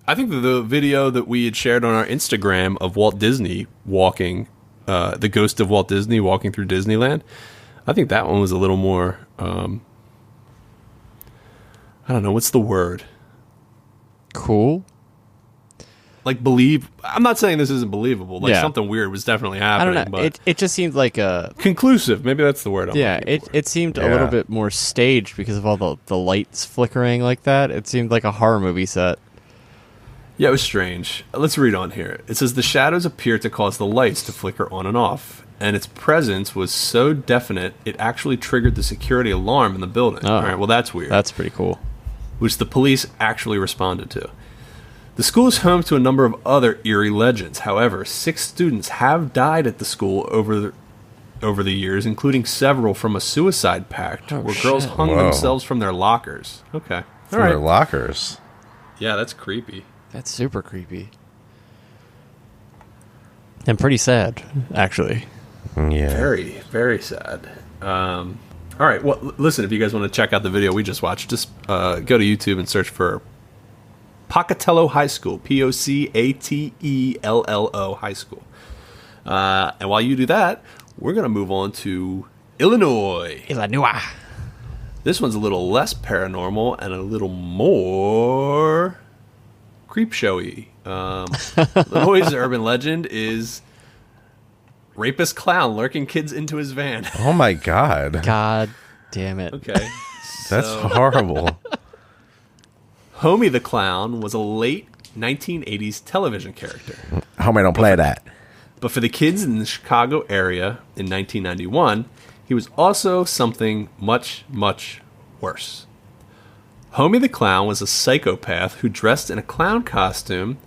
A: I think the video that we had shared on our Instagram of Walt Disney walking, the ghost of Walt Disney walking through Disneyland, I think that one was a little more, I don't know, what's the word?
B: Cool.
A: Like, I'm not saying this isn't believable. Like,
B: Yeah.
A: something weird was definitely
B: I
A: happening,
B: don't know.
A: but
B: It just seemed like a
A: conclusive. Maybe that's the word I'm
B: yeah.
A: looking for.
B: It seemed a
C: Yeah.
B: little bit more staged because of all the lights flickering like that. It seemed like a horror movie set.
A: Yeah, it was strange. Let's read on here. It says the shadows appeared to cause the lights to flicker on and off, and its presence was so definite it actually triggered the security alarm in the building.
B: Oh.
A: All right, well, that's weird.
B: That's pretty cool.
A: Which the police actually responded to. The school is home to a number of other eerie legends. However, 6 students have died at the school over the years, including several from a suicide pact where girls
B: shit.
A: hung
C: Whoa.
A: themselves from their lockers. Okay.
C: From
A: All
C: their
A: right.
C: lockers.
A: Yeah, that's creepy.
B: That's super creepy. And pretty sad, actually.
C: Yeah.
A: Very, very sad. All right. Well, listen, if you guys want to check out the video we just watched, just go to YouTube and search for Pocatello High School, Pocatello High School. And while you do that, we're going to move on to Illinois.
B: Illinois.
A: This one's a little less paranormal and a little more creep showy. Illinois' urban legend is rapist clown lurking kids into his van.
C: Oh my god.
B: God damn it.
A: Okay.
C: That's
A: So,
C: horrible.
A: Homey the Clown was a late 1980s television character.
C: Homie, don't play that.
A: But for the kids in the Chicago area in 1991, he was also something much, much worse. Homey the Clown was a psychopath who dressed in a clown costume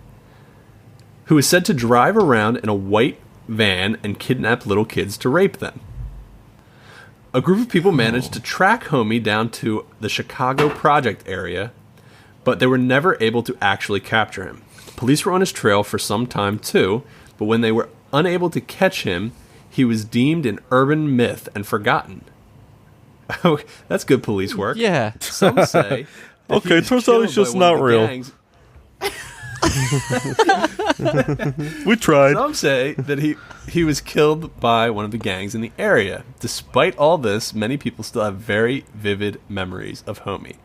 A: who was said to drive around in a white van and kidnap little kids to rape them. A group of people managed to track Homey down to the Chicago Project area, but they were never able to actually capture him. Police were on his trail for some time too, but when they were unable to catch him, he was deemed an urban myth and forgotten. Oh, that's good police work.
B: Yeah.
A: Some say. that
C: Okay,
A: he was
C: turns out he's
A: killed
C: just
A: by one
C: not
A: of the
C: real.
A: gangs.
C: We tried.
A: Some say that he was killed by one of the gangs in the area. Despite all this, many people still have very vivid memories of Homey.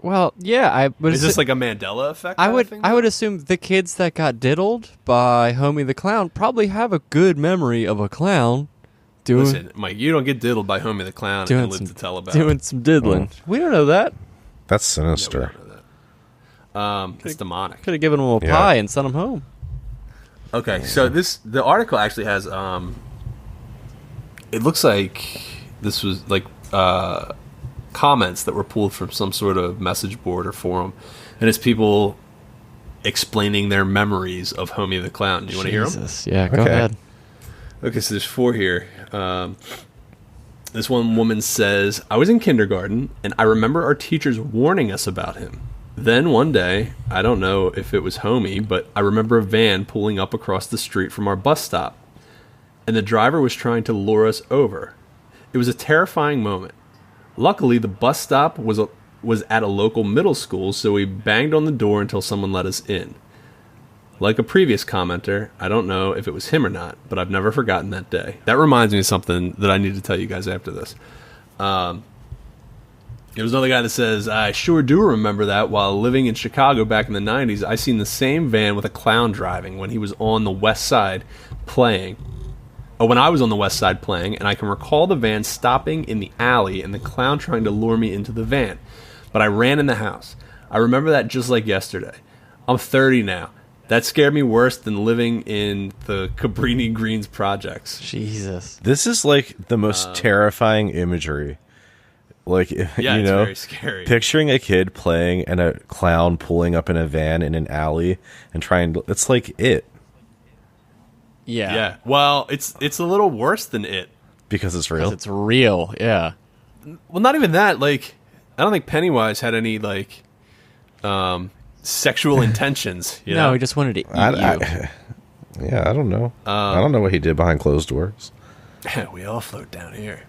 B: Well, yeah, I would.
A: Is this like a Mandela effect?
B: I
A: kind
B: would.
A: of thing,
B: I would assume the kids that got diddled by Homey the Clown probably have a good memory of a clown doing.
A: Listen, Mike, you don't get diddled by Homey the Clown and live to tell about
B: doing
A: it.
B: some diddling. We don't know that.
C: That's sinister.
A: Yeah, we don't know that. It's demonic.
B: Could have given them a pie and sent them home.
A: Okay, so the article actually has it looks like this was like comments that were pulled from some sort of message board or forum, and it's people explaining their memories of Homey the Clown. Do you want to hear them?
B: Yeah, go ahead.
A: Okay, so there's 4 here. This one woman says, I was in kindergarten, and I remember our teachers warning us about him. Then one day, I don't know if it was Homey, but I remember a van pulling up across the street from our bus stop, and the driver was trying to lure us over. It was a terrifying moment. Luckily, the bus stop was at a local middle school, so we banged on the door until someone let us in. Like a previous commenter, I don't know if it was him or not, but I've never forgotten that day. That reminds me of something that I need to tell you guys after this. There was another guy that says, I sure do remember that while living in Chicago back in the 90s, I seen the same van with a clown driving when he was on the west side playing. When I was on the west side playing, and I can recall the van stopping in the alley and the clown trying to lure me into the van. But I ran in the house. I remember that just like yesterday. I'm 30 now. That scared me worse than living in the Cabrini Greens projects.
B: Jesus.
C: This is like the most terrifying imagery. Like,
A: Yeah,
C: you
A: it's
C: know,
A: very scary.
C: picturing a kid playing and a clown pulling up in a van in an alley and trying to, it's like it.
B: Yeah.
A: Yeah. Well, it's a little worse than it.
C: Because it's real.
B: It's real, yeah.
A: Well, not even that. Like, I don't think Pennywise had any, like, sexual intentions. You know?
B: No, he just wanted to eat you.
C: Yeah, I don't know. I don't know what he did behind closed doors.
A: We all float down here.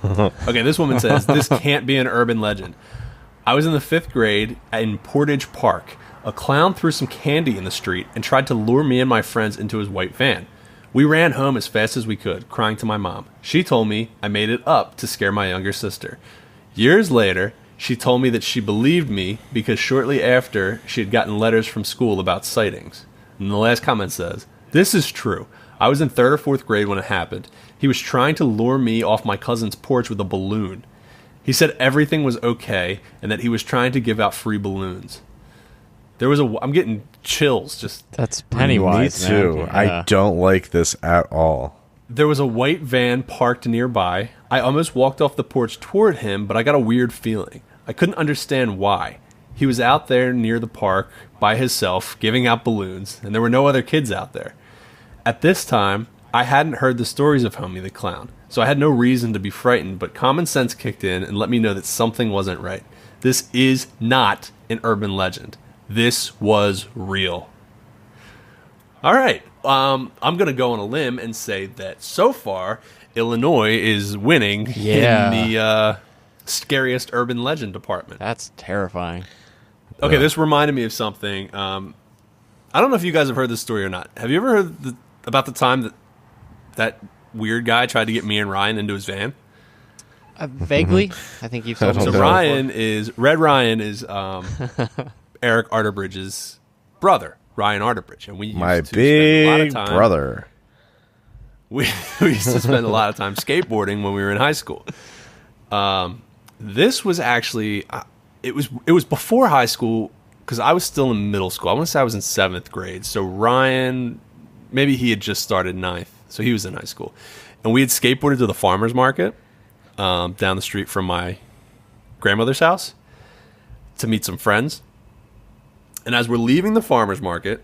A: Okay, this woman says, this can't be an urban legend. I was in the 5th grade in Portage Park. A clown threw some candy in the street and tried to lure me and my friends into his white van. We ran home as fast as we could, crying to my mom. She told me I made it up to scare my younger sister. Years later, she told me that she believed me because shortly after, she had gotten letters from school about sightings. And the last comment says, this is true. I was in 3rd or 4th grade when it happened. He was trying to lure me off my cousin's porch with a balloon. He said everything was okay and that he was trying to give out free balloons. I'm getting chills just.
B: That's Pennywise,
C: Me too.
B: man.
C: I
B: Yeah.
C: don't like this at all.
A: There was a white van parked nearby. I almost walked off the porch toward him, but I got a weird feeling. I couldn't understand why. He was out there near the park by himself, giving out balloons, and there were no other kids out there. At this time, I hadn't heard the stories of Homey the Clown, so I had no reason to be frightened, but common sense kicked in and let me know that something wasn't right. This is not an urban legend. This was real. All right. I'm going to go on a limb and say that so far, Illinois is winning in the scariest urban legend department.
B: That's terrifying.
A: Okay, this reminded me of something. I don't know if you guys have heard this story or not. Have you ever heard about the time that weird guy tried to get me and Ryan into his van?
B: Vaguely. I think you've told me
A: So
B: before.
A: Ryan is Eric Arterbridge's brother, Ryan Arterbridge, and we used
C: My
A: to spend a lot of
C: big
A: time,
C: brother.
A: We used to spend a lot of time skateboarding when we were in high school. This was actually it was before high school because I was still in middle school. I want to say I was in 7th grade. So Ryan, maybe he had just started 9th, so he was in high school, and we had skateboarded to the farmers market down the street from my grandmother's house to meet some friends. And as we're leaving the farmer's market,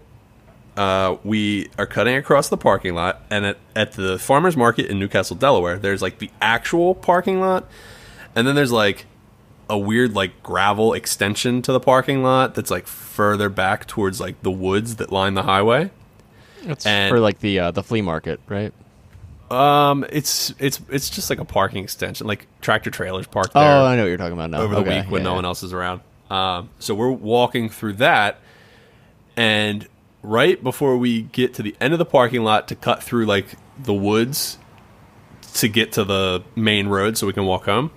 A: we are cutting across the parking lot. And at the farmer's market in Newcastle, Delaware, there's like the actual parking lot. And then there's like a weird like gravel extension to the parking lot that's like further back towards like the woods that line the highway.
B: It's
A: And-
B: for like the flea market, right?
A: It's just like a parking extension, like tractor trailers parked there.
B: Oh, I know what you're talking about now.
A: Over the
B: Okay,
A: week when
B: yeah,
A: no
B: yeah.
A: one else is around. So we're walking through that, and right before we get to the end of the parking lot to cut through like the woods to get to the main road so we can walk home,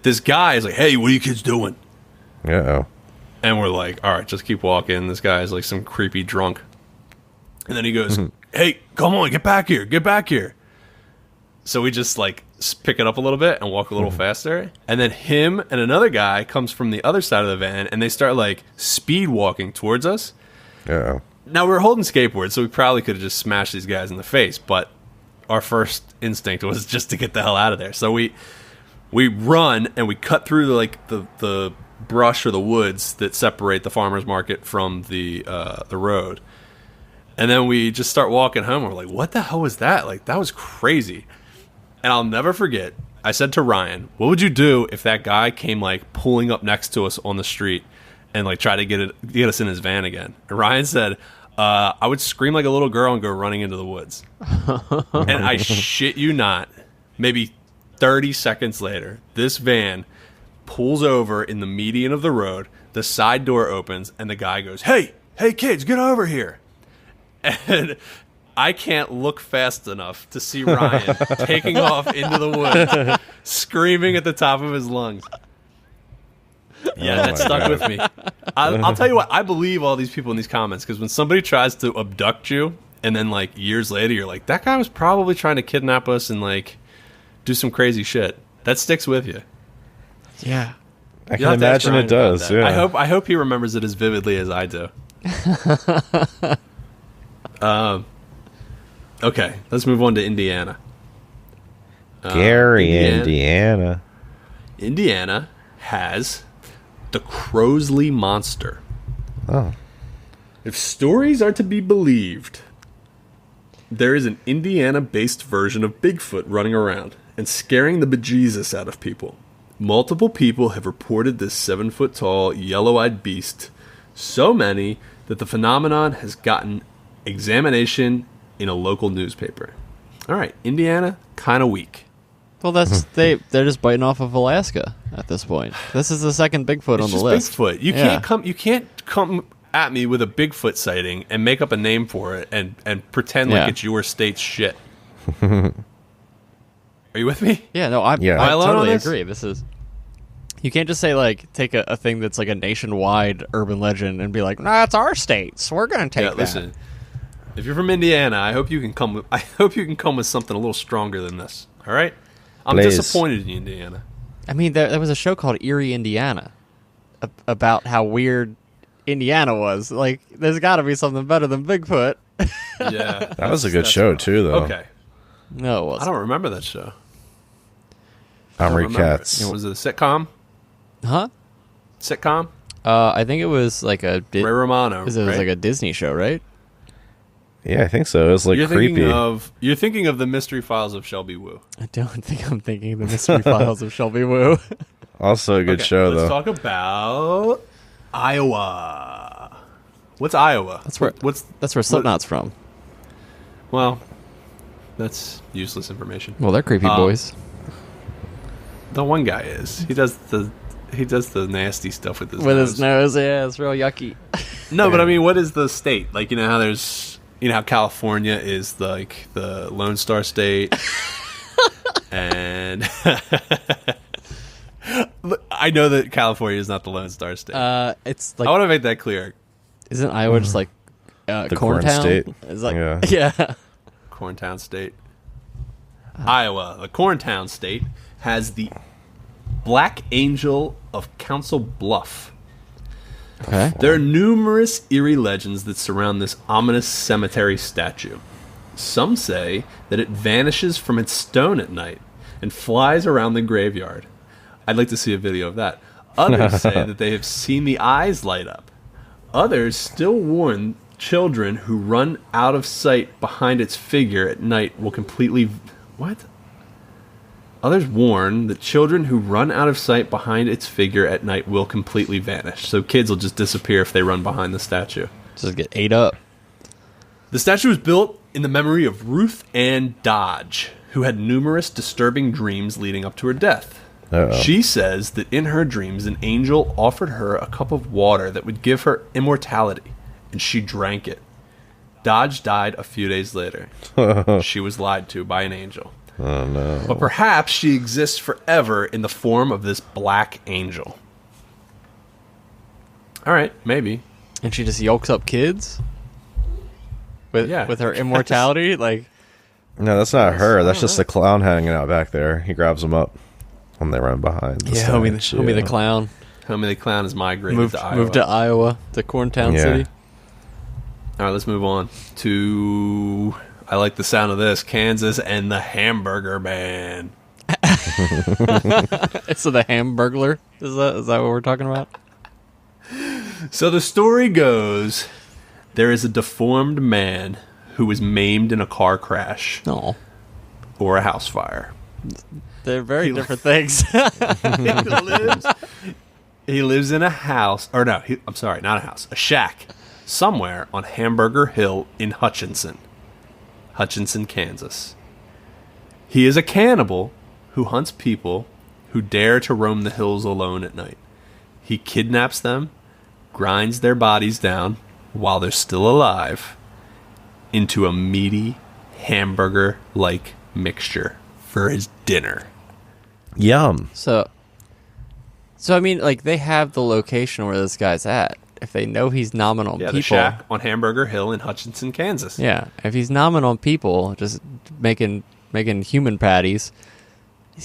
A: this guy is like, "Hey, what are you kids doing?"
C: Uh-oh.
A: And we're like, all right, just keep walking. This guy's like some creepy drunk. And then he goes, hey, come on, get back here, get back here. So we just like pick it up a little bit and walk a little faster. And then him and another guy comes from the other side of the van and they start like speed walking towards us.
C: Uh-oh.
A: Now we were holding skateboards, so we probably could have just smashed these guys in the face. But our first instinct was just to get the hell out of there. So we run and we cut through the brush or the woods that separate the farmer's market from the road. And then we just start walking home. We're like, what the hell was that? Like, that was crazy. And I'll never forget, I said to Ryan, what would you do if that guy came, like, pulling up next to us on the street and, like, try to get us in his van again? And Ryan said, I would scream like a little girl and go running into the woods. And I shit you not, maybe 30 seconds later, this van pulls over in the median of the road, the side door opens, and the guy goes, hey kids, get over here. And I can't look fast enough to see Ryan taking off into the woods, screaming at the top of his lungs. Yeah, that stuck with me. I'll tell you what, I believe all these people in these comments, because when somebody tries to abduct you, and then like years later you're like, that guy was probably trying to kidnap us and like do some crazy shit. That sticks with you.
B: Yeah.
C: I can imagine it does, yeah.
A: I hope he remembers it as vividly as I do. Okay, let's move on to Indiana.
C: Gary, Indiana.
A: Indiana has the Crosley Monster.
C: Oh.
A: If stories are to be believed, there is an Indiana-based version of Bigfoot running around and scaring the bejesus out of people. Multiple people have reported this 7-foot-tall, yellow-eyed beast, so many that the phenomenon has gotten examination in a local newspaper. All right, Indiana, kind of weak.
B: Well, they're just biting off of Alaska at this point. This is the second Bigfoot on the list.
A: Bigfoot. You can't come at me with a Bigfoot sighting and make up a name for it and pretend like it's your state's shit. Are you with me?
B: Yeah, no, I
A: alone
B: totally
A: on this?
B: agree. This is, you can't just say like take a thing that's like a nationwide urban legend and be like, nah, it's our state, so we're gonna take that.
A: Listen, if you're from Indiana, I hope you can come with something a little stronger than this. All right, I'm disappointed in you, Indiana.
B: I mean, there was a show called Eerie, Indiana, about how weird Indiana was. Like, there's got to be something better than Bigfoot.
A: Yeah,
C: that was a good show too, though.
A: Okay,
B: no, it wasn't.
A: I don't remember that show.
C: Omri Katz.
A: Was it a sitcom?
B: Huh?
A: Sitcom?
B: I think it was like a
A: Ray Romano.
B: It was like a Disney show, right?
C: Yeah, I think so. It was like creepy.
A: You're thinking of the Mystery Files of Shelby Woo.
B: I don't think I'm thinking of the Mystery Files of Shelby Woo.
C: Also a good show, though.
A: Let's talk about Iowa. What's Iowa?
B: That's where Slipknot's from.
A: Well, that's useless information.
B: Well, they're creepy boys.
A: The one guy is. He does the nasty stuff with his
B: nose. Yeah, it's real yucky.
A: No, but I mean, what is the state? Like, how California is the Lone Star State, and I know that California is not the Lone Star State.
B: It's like,
A: I want to make that clear.
B: Isn't Iowa just like
C: the
B: corn town
C: state?
B: It's like,
C: yeah.
A: Corntown State. Iowa, the Corntown State, has the Black Angel of Council Bluff.
B: Okay.
A: There are numerous eerie legends that surround this ominous cemetery statue. Some say that it vanishes from its stone at night and flies around the graveyard. I'd like to see a video of that. Others say that they have seen the eyes light up. Others still warn children who run out of sight behind its figure at night will completely... What? Others warn that children who run out of sight behind its figure at night will completely vanish. So kids will just disappear if they run behind the statue.
B: Just get ate up.
A: The statue was built in the memory of Ruth Ann Dodge, who had numerous disturbing dreams leading up to her death.
C: Uh-oh.
A: She says that in her dreams, an angel offered her a cup of water that would give her immortality, and she drank it. Dodge died a few days later. She was lied to by an angel.
C: Oh, no.
A: But perhaps she exists forever in the form of this black angel. All right, maybe.
B: And she just yolks up kids with her immortality. Like,
C: No, that's not her. That's just the clown hanging out back there. He grabs them up when they run behind.
B: Homey the Clown.
A: Homey the Clown is migrated
B: Moved to Iowa, to Corntown City.
A: All right, let's move on to... I like the sound of this. Kansas and the Hamburger Man.
B: So the Hamburglar? Is that what we're talking about?
A: So the story goes, there is a deformed man who was maimed in a car crash.
B: No.
A: Or a house fire.
B: They're very different things.
A: He lives in a house, or no, I'm sorry, not a house, a shack, somewhere on Hamburger Hill in Hutchinson, Kansas. He is a cannibal who hunts people who dare to roam the hills alone at night. He kidnaps them, grinds their bodies down while they're still alive into a meaty hamburger-like mixture for his dinner.
C: Yum.
B: So I mean, like, they have the location where this guy's at. If they know he's nominal people,
A: the shack on Hamburger Hill in Hutchinson, Kansas.
B: Yeah, if he's nominal people, just making human patties.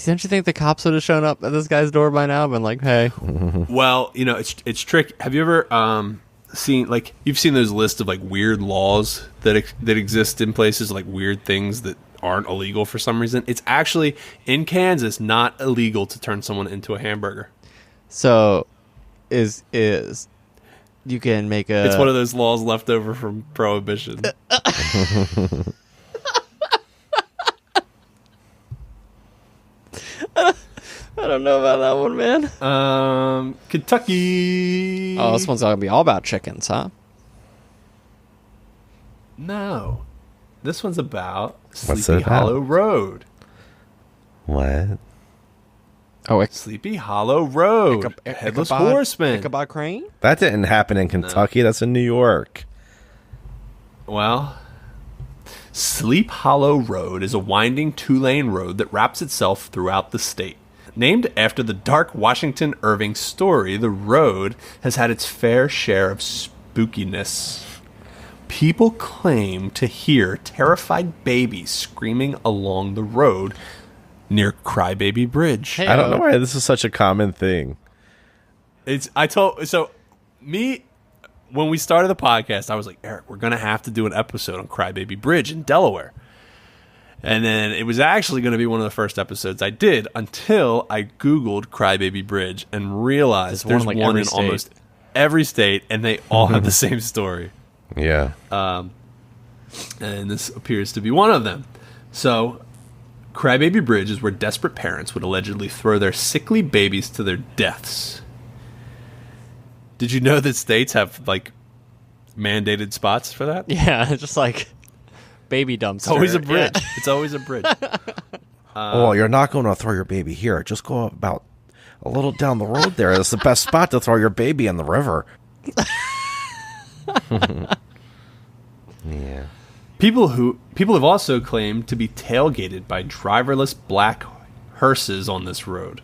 B: Don't you think the cops would have shown up at this guy's door by now and been like, hey?
A: Well, it's tricky. Have you ever seen, like, you've seen those lists of, like, weird laws that exist in places, like weird things that aren't illegal for some reason? It's actually, in Kansas, not illegal to turn someone into a hamburger.
B: So, is you can make a...
A: It's one of those laws left over from Prohibition.
B: I don't know about that one, man.
A: Kentucky.
B: Oh, this one's going to be all about chickens, huh?
A: No. This one's about
C: What's
A: Sleepy
C: it about?
A: Hollow Road.
C: What?
B: Oh,
A: Sleepy Hollow Road. Headless Horseman.
B: Ichabod Crane?
C: That didn't happen in Kentucky. That's in New York.
A: Well, Sleep Hollow Road is a winding two-lane road that wraps itself throughout the state. Named after the dark Washington Irving story, the road has had its fair share of spookiness. People claim to hear terrified babies screaming along the road near Crybaby Bridge.
B: Hey,
C: I don't know why this is such a common thing.
A: When we started the podcast, I was like, Eric, we're going to have to do an episode on Crybaby Bridge in Delaware. And then it was actually going to be one of the first episodes I did until I Googled Crybaby Bridge and realized there's one in almost every state, and they all have the same story.
C: Yeah.
A: And this appears to be one of them. So, Crybaby Bridge is where desperate parents would allegedly throw their sickly babies to their deaths. Did you know that states have, like, mandated spots for that?
B: Yeah, just like baby dumpster.
A: It's always a bridge.
B: Yeah.
A: It's always a bridge.
C: Oh, you're not going to throw your baby here. Just go about a little down the road there. It's the best spot to throw your baby in the river. Yeah.
A: People have also claimed to be tailgated by driverless black hearses on this road.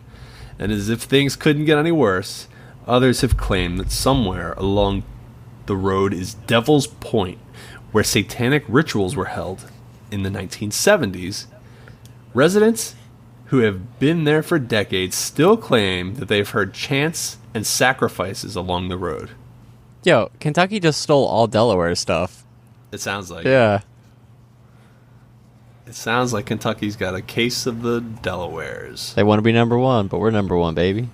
A: And as if things couldn't get any worse, others have claimed that somewhere along the road is Devil's Point, where satanic rituals were held in the 1970s. Residents who have been there for decades still claim that they've heard chants and sacrifices along the road.
B: Yo, Kentucky just stole all Delaware stuff.
A: It sounds like
B: Yeah.
A: It sounds like Kentucky's got a case of the Delawares.
B: They want to be number one, but we're number one, baby.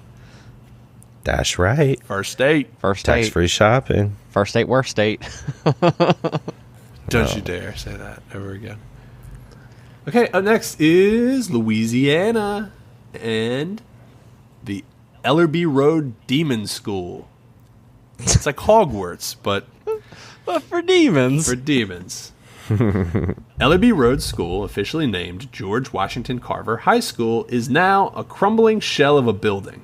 C: That's right.
A: First state.
B: First state.
C: Tax-free shopping.
B: First state, worst state.
A: Don't you dare say that ever again. Okay, up next is Louisiana and the Ellerby Road Demon School. It's like Hogwarts, but
B: But for demons.
A: for demons. Ellerby Road School, officially named George Washington Carver High School, is now a crumbling shell of a building,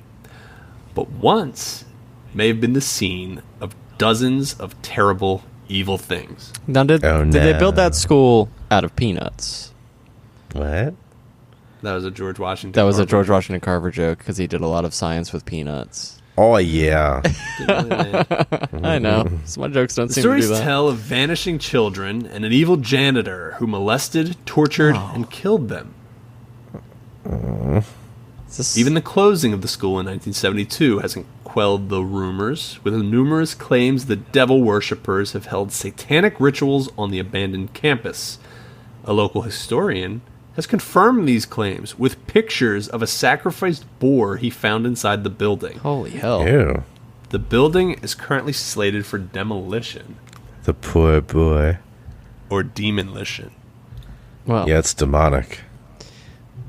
A: but once may have been the scene of dozens of terrible, evil things.
B: Now, did they build that school out of peanuts?
C: What?
A: That was a George Washington.
B: That was a
A: Carver
B: George
A: joke.
B: Washington Carver joke because he did a lot of science with peanuts.
C: Oh, yeah.
A: Didn't really land.
B: I know. So my jokes don't
A: The
B: seem to do
A: stories
B: that.
A: tell of vanishing children and an evil janitor who molested, tortured, and killed them. Even the closing of the school in 1972 hasn't quelled the rumors, with numerous claims that devil worshippers have held satanic rituals on the abandoned campus. A local historian has confirmed these claims with pictures of a sacrificed boar he found inside the building.
B: Holy hell.
C: Ew.
A: The building is currently slated for demolition.
C: The poor boy.
A: Or demolition.
B: Well,
C: Yeah, it's demonic.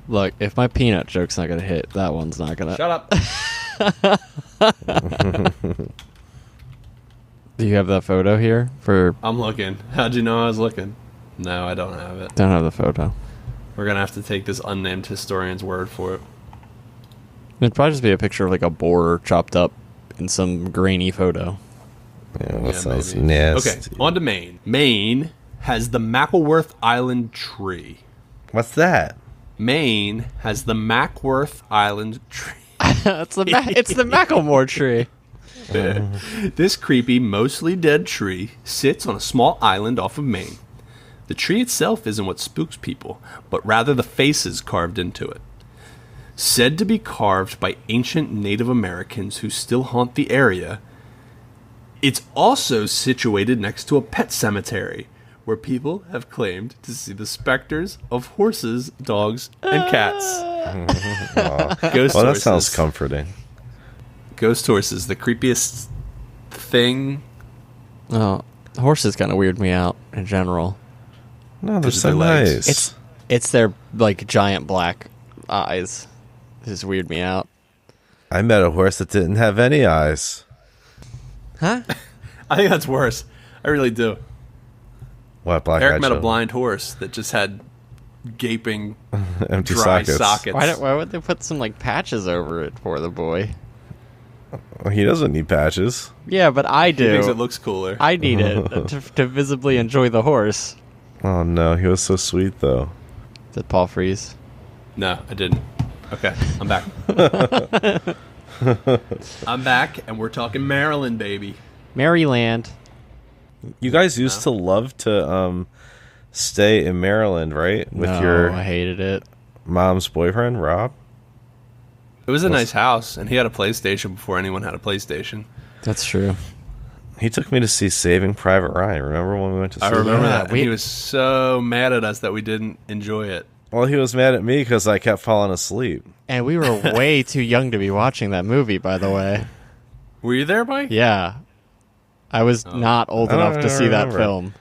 B: look, if my peanut joke's not going to hit, that one's not going to.
A: Shut up.
B: Do you have that photo here?
A: I'm looking. How'd you know I was looking? No, I don't have it.
B: Don't have the photo.
A: We're going to have to take this unnamed historian's word for it.
B: It'd probably just be a picture of like a boar chopped up in some grainy photo.
C: Yeah, that
A: Yeah,
C: sounds
A: maybe.
C: nasty.
A: Okay, on to Maine. Maine has the Mackleworth Island tree.
C: What's that?
A: Maine has the Mackworth Island tree.
B: It's the Macklemore tree.
A: This creepy, mostly dead tree sits on a small island off of Maine. The tree itself isn't what spooks people, but rather the faces carved into it. Said to be carved by ancient Native Americans who still haunt the area, it's also situated next to a pet cemetery where people have claimed to see the specters of horses, dogs, and cats. Ghost
C: Well, that
A: horses.
C: sounds comforting.
A: Ghost horses, the creepiest thing.
B: Oh, horses kind of weird me out in general.
C: No, they're
A: Because
C: so
A: of their legs.
C: nice.
B: It's their like giant black eyes. They just weird me out.
C: I met a horse that didn't have any eyes.
B: Huh?
A: I think that's worse. I really do.
C: What, black
A: Eric
C: eyed
A: met a
C: children?
A: blind horse that just had gaping
C: Empty
A: dry
C: sockets.
A: sockets.
B: Why would they put some like patches over it for the boy?
C: Well, he doesn't need patches.
B: Yeah, but I
A: He thinks it
B: do.
A: looks cooler.
B: I need it to visibly enjoy the horse.
C: Oh, no. He was so sweet, though.
B: Did Paul freeze?
A: No, I didn't. Okay, I'm back. I'm back, and we're talking Maryland, baby.
B: Maryland.
C: You guys used to love to stay in Maryland, right? With
B: No,
C: your
B: I hated it.
C: mom's boyfriend, Rob?
A: It was a nice house, and he had a PlayStation before anyone had a PlayStation.
B: That's true.
C: He took me to see Saving Private Ryan. Remember when we went to see
A: I remember
B: Yeah,
A: that. And he was so mad at us that we didn't enjoy it.
C: Well, he was mad at me because I kept falling asleep.
B: And we were way too young to be watching that movie, by the way.
A: Were you there, Mike?
B: Yeah. I was not old
C: I don't
B: enough to see that
C: remember.
B: film.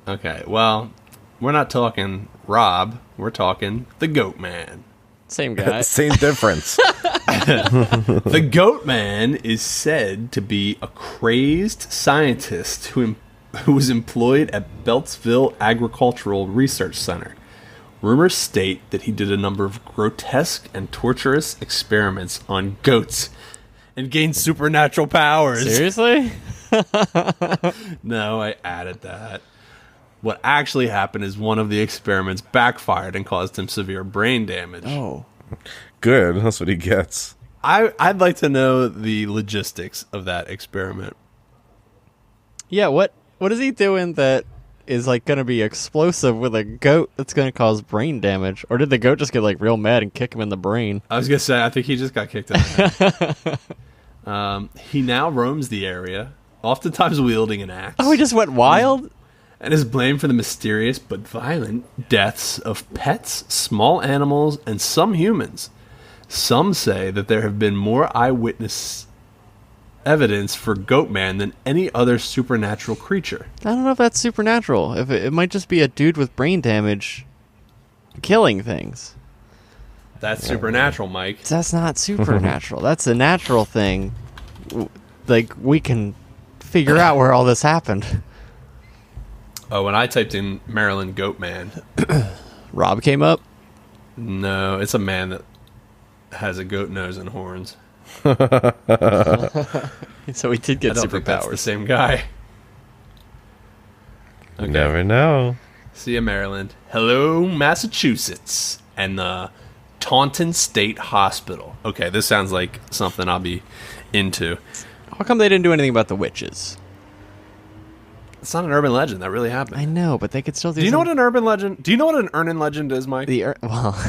A: Okay, well, we're not talking Rob. We're talking the Goat Man.
B: Same guy.
C: Same difference.
A: The Goat Man is said to be a crazed scientist who was employed at Beltsville Agricultural Research Center. Rumors state that he did a number of grotesque and torturous experiments on goats and gained supernatural powers.
B: Seriously?
A: No, I added that. What actually happened is one of the experiments backfired and caused him severe brain damage.
B: Oh.
C: Good. That's what he gets.
A: I'd like to know the logistics of that experiment.
B: Yeah, what is he doing that is like going to be explosive with a goat that's going to cause brain damage? Or did the goat just get like real mad and kick him in the brain?
A: I was going to say, I think he just got kicked in the head. He now roams the area, oftentimes wielding an axe.
B: Oh, he just went wild?
A: And is blamed for the mysterious but violent deaths of pets, small animals, and some humans. Some say that there have been more eyewitness evidence for Goatman than any other supernatural creature.
B: I don't know if that's supernatural. If it might just be a dude with brain damage killing things.
A: That's supernatural, Mike.
B: That's not supernatural. That's a natural thing. Like, we can figure out where all this happened.
A: Oh, when I typed in Maryland Goatman,
B: Rob came up.
A: no, it's a man that has a goat nose and horns.
B: So he did
A: I
B: get
A: don't think that's the
B: superpowers.
A: same guy.
C: You never know.
A: See ya, Maryland. Hello, Massachusetts. And the Taunton State Hospital. Okay, this sounds like something I'll be into.
B: How come they didn't do anything about the witches?
A: It's not an urban legend. That really happened.
B: I know, but they could still do.
A: Do you know what an urban legend? Do you know what an urban legend is, Mike?
B: Well,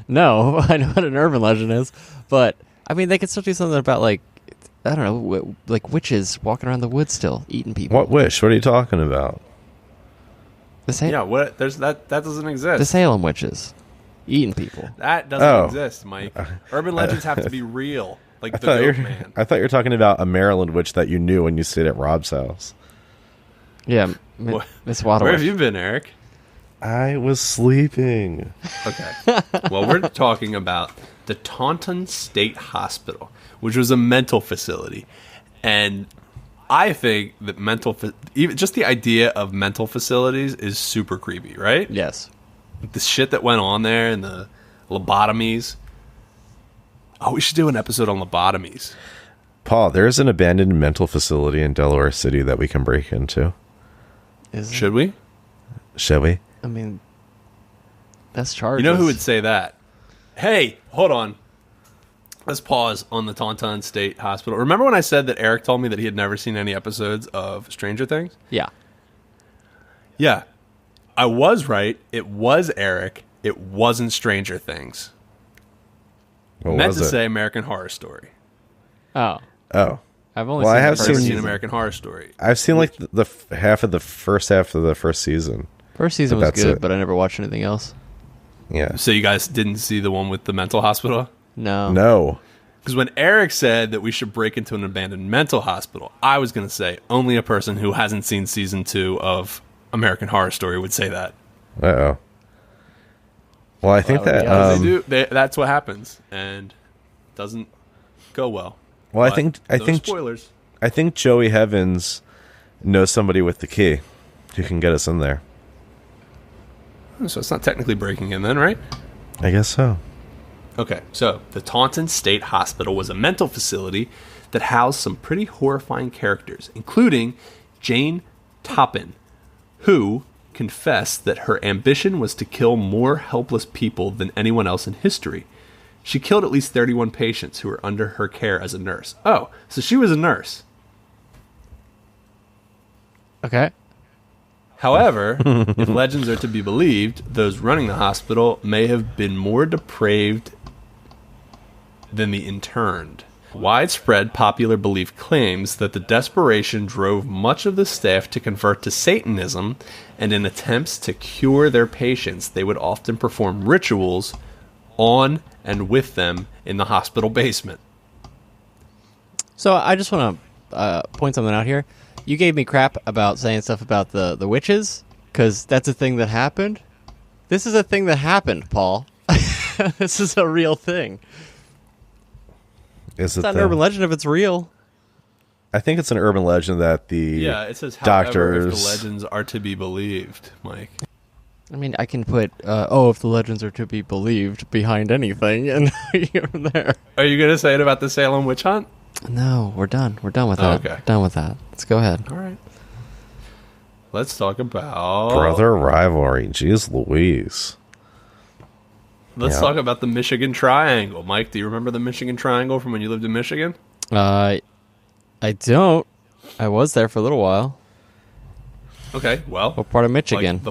B: no, I know what an urban legend is, but I mean, they could still do something about like, I don't know, like witches walking around the woods still eating people.
C: What wish? What are you talking about?
A: Yeah, what? There's that doesn't exist.
B: The Salem witches eating people.
A: That doesn't exist, Mike. Urban legends have to be real, like the Goat Man.
C: I thought you were talking about a Maryland witch that you knew when you stayed at Rob's house.
B: Yeah, Miss Waddle.
A: Where have you been, Eric?
C: I was sleeping.
A: Okay. Well, we're talking about the Taunton State Hospital, which was a mental facility. And I think that even just the idea of mental facilities is super creepy, right?
B: Yes.
A: The shit that went on there and the lobotomies. Oh, we should do an episode on lobotomies.
C: Paul, there's an abandoned mental facility in Delaware City that we can break into.
A: Should we?
C: Shall we?
B: I mean, that's charges.
A: You know who would say that? Hey, hold on. Let's pause on the Taunton State Hospital. Remember when I said that Eric told me that he had never seen any episodes of Stranger Things?
B: Yeah.
A: Yeah. I was right. It was Eric. It wasn't Stranger Things.
C: What
A: meant
C: was
A: to
C: it?
A: say American Horror Story.
B: Oh.
C: Oh.
B: I've only
C: Well,
B: seen
C: I have
B: the first
C: seen
B: season.
A: American Horror Story.
C: I've seen like the half of the first half of the first season.
B: First season
C: But
B: was
C: that's
B: good,
C: it.
B: but I never watched anything else.
C: Yeah.
A: So you guys didn't see the one with the mental hospital?
B: No.
C: No.
A: Because when Eric said that we should break into an abandoned mental hospital, I was going to say only a person who hasn't seen season 2 of American Horror Story would say that.
C: Uh-oh. Well, I think that...
A: They do. That's what happens, and doesn't go well.
C: Well,
A: But
C: I
A: no
C: think
A: spoilers.
C: I think Joey Heavens knows somebody with the key who can get us in there.
A: So it's not technically breaking in then, right?
C: I guess so.
A: Okay, so the Taunton State Hospital was a mental facility that housed some pretty horrifying characters, including Jane Toppin, who confessed that her ambition was to kill more helpless people than anyone else in history. She killed at least 31 patients who were under her care as a nurse. Oh, so she was a nurse.
B: Okay.
A: However, if legends are to be believed, those running the hospital may have been more depraved than the interned. Widespread popular belief claims that the desperation drove much of the staff to convert to Satanism, and in attempts to cure their patients, they would often perform rituals on and with them in the hospital basement.
B: So I just want to point something out here. You gave me crap about saying stuff about the witches, because that's a thing that happened. This is a thing that happened, Paul. This is a real thing.
C: Is
B: It's not an urban legend if it's real.
C: I think it's an urban legend that the
A: It says, however, if
C: doctors...
A: the legends are to be believed, Mike.
B: I mean, I can put, if the legends are to be believed behind anything, and you're there.
A: Are you going to say it about the Salem witch hunt?
B: No, we're done. We're done with that.
A: Okay.
B: Done with that. Let's go ahead.
A: All right. Let's talk about...
C: Brother rivalry. Jeez Louise.
A: Let's talk about the Michigan Triangle. Mike, do you remember the Michigan Triangle from when you lived in Michigan?
B: I don't. I was there for a little while.
A: Okay, well...
B: What part of Michigan?
A: Like